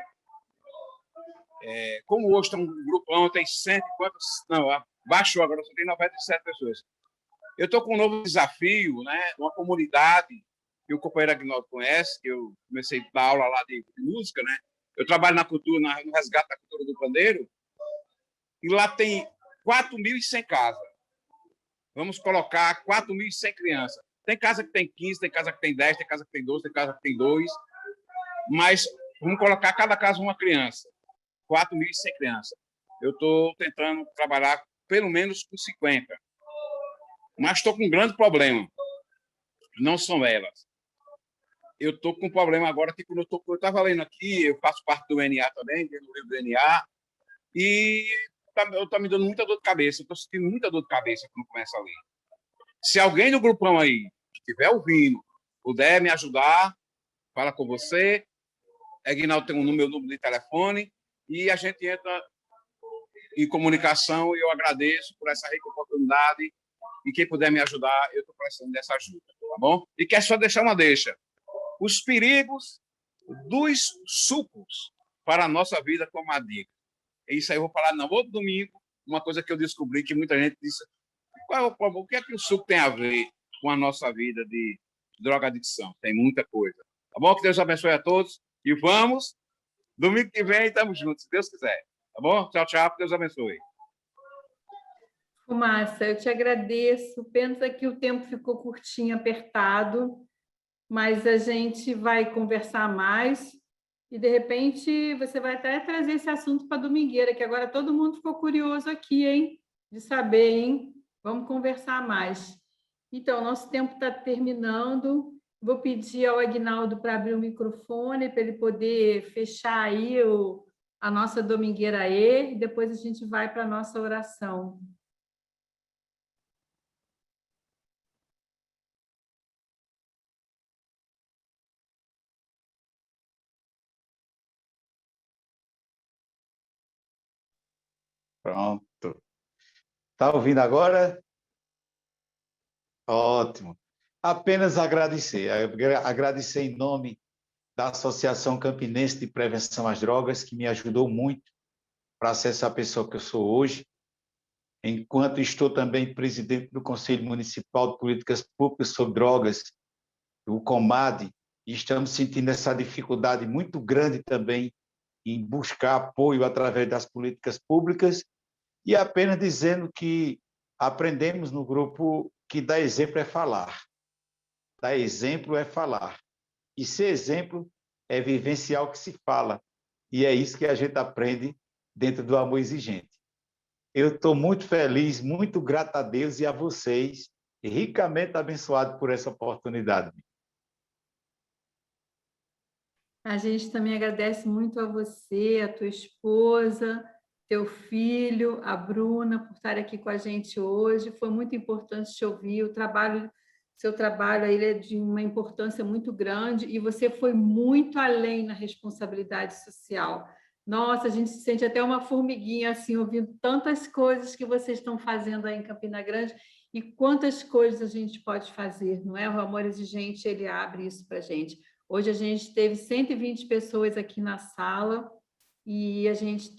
Como hoje tem um grupão, tem 100 e quantos... Não, baixou agora, só tem 97 pessoas. Eu estou com um novo desafio, né? Uma comunidade que o companheiro Aguinaldo conhece, que eu comecei a dar aula lá de música, né? Eu trabalho na cultura, no resgate da cultura do pandeiro, e lá tem 4.100 casas. Vamos colocar 4.100 crianças. Tem casa que tem 15, tem casa que tem 10, tem casa que tem 12, tem casa que tem 2, mas vamos colocar cada casa uma criança. 4.100 crianças. Eu estou tentando trabalhar pelo menos com 50. Mas estou com um grande problema. Não são elas. Eu estou com um problema agora que quando eu estava lendo aqui, eu faço parte do NA também, do livro do NA, e está me dando muita dor de cabeça. Eu estou sentindo muita dor de cabeça quando começo a ler. Se alguém do grupão aí que estiver ouvindo, puder me ajudar, fala com você. Aguinaldo tem meu número de telefone e a gente entra em comunicação, e eu agradeço por essa rica oportunidade, e quem puder me ajudar, eu estou precisando dessa ajuda, tá bom? E quero só deixar uma deixa. Os perigos dos sucos para a nossa vida como a dica. Isso aí eu vou falar no outro domingo, uma coisa que eu descobri que muita gente disse, qual é o problema? O que é que o suco tem a ver com a nossa vida de drogadicção? Tem muita coisa. Tá bom? Que Deus abençoe a todos e vamos. Domingo que vem estamos juntos, se Deus quiser. Tá bom? Tchau, tchau. Que Deus abençoe. Fumaça, eu te agradeço. Pensa que o tempo ficou curtinho, apertado, mas a gente vai conversar mais e, de repente, você vai até trazer esse assunto para a domingueira, que agora todo mundo ficou curioso aqui, hein? De saber, hein? Vamos conversar mais. Então, nosso tempo está terminando. Vou pedir ao Aguinaldo para abrir o microfone, para ele poder fechar aí a nossa domingueira aí, e depois a gente vai para a nossa oração. Pronto. Está ouvindo agora? Ótimo. Apenas agradecer. Agradecer em nome da Associação Campinense de Prevenção às Drogas, que me ajudou muito para ser essa pessoa que eu sou hoje, enquanto estou também presidente do Conselho Municipal de Políticas Públicas sobre Drogas, o COMAD, e estamos sentindo essa dificuldade muito grande também em buscar apoio através das políticas públicas, e apenas dizendo que aprendemos no grupo que dar exemplo é falar. Dar exemplo é falar. E ser exemplo é vivenciar o que se fala. E é isso que a gente aprende dentro do Amor Exigente. Eu estou muito feliz, muito grato a Deus e a vocês, e ricamente abençoado por essa oportunidade. A gente também agradece muito a você, a tua esposa, teu filho, a Bruna, por estar aqui com a gente hoje. Foi muito importante te ouvir. Seu trabalho aí é de uma importância muito grande e você foi muito além na responsabilidade social. Nossa, a gente se sente até uma formiguinha assim, ouvindo tantas coisas que vocês estão fazendo aí em Campina Grande e quantas coisas a gente pode fazer, não é? O Amor Exigente, ele abre isso para a gente. Hoje a gente teve 120 pessoas aqui na sala e a gente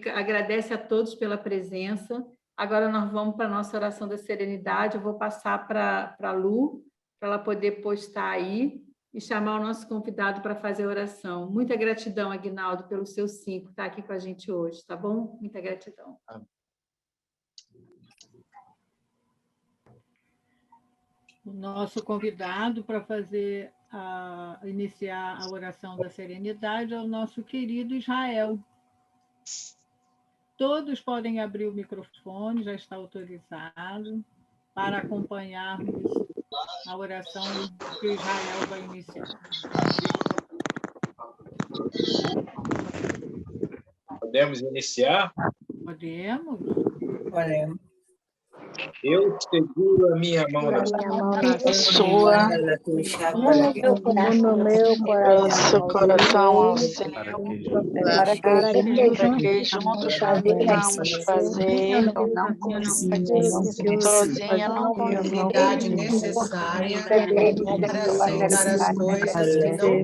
agradece a todos pela presença. Agora nós vamos para a nossa oração da serenidade. Eu vou passar para a Lu, para ela poder postar aí e chamar o nosso convidado para fazer a oração. Muita gratidão, Aguinaldo, pelo seu 5, estar aqui com a gente hoje, tá bom? Muita gratidão. O nosso convidado para iniciar a oração da serenidade é o nosso querido Israel. Todos podem abrir o microfone, já está autorizado, para acompanharmos a oração que o Israel vai iniciar. Podemos iniciar? Podemos? Podemos. Eu seguro a minha mão na sua, no meu coração ao Senhor, para que juntos possamos fazer sozinha não habilidade necessária para aceitar as coisas que não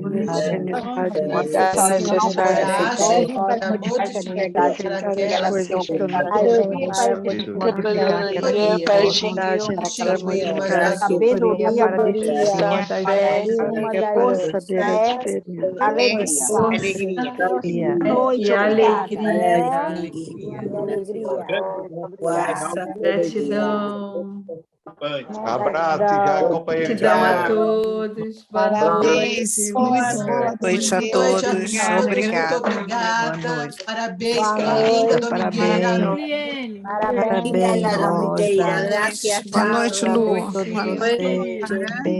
para modificar aquelas que para atingir a sabedoria, a fé, força E alegria. Gratidão. Abraço, já, companheiro. Gratidão a todos. Boa noite. Boa noite a todos. Obrigada. Muito obrigada. Parabéns pela Boa linda noite. domingueira. Boa noite, Lu.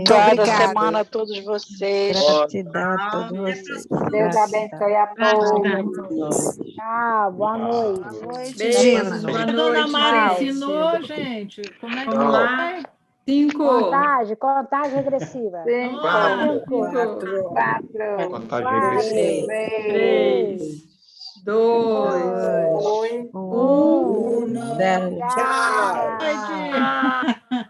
Toda semana a todos vocês. Gratidão a todos vocês. Deus abençoe a todos. Tchau, boa noite. Beijos, A boa dona noite. Mara Tchau. ensinou, gente. Como é que Vamos lá. 5. Contagem regressiva. 5, 4, Contagem regressiva. 3, 2, 1. Tchau. Tchau.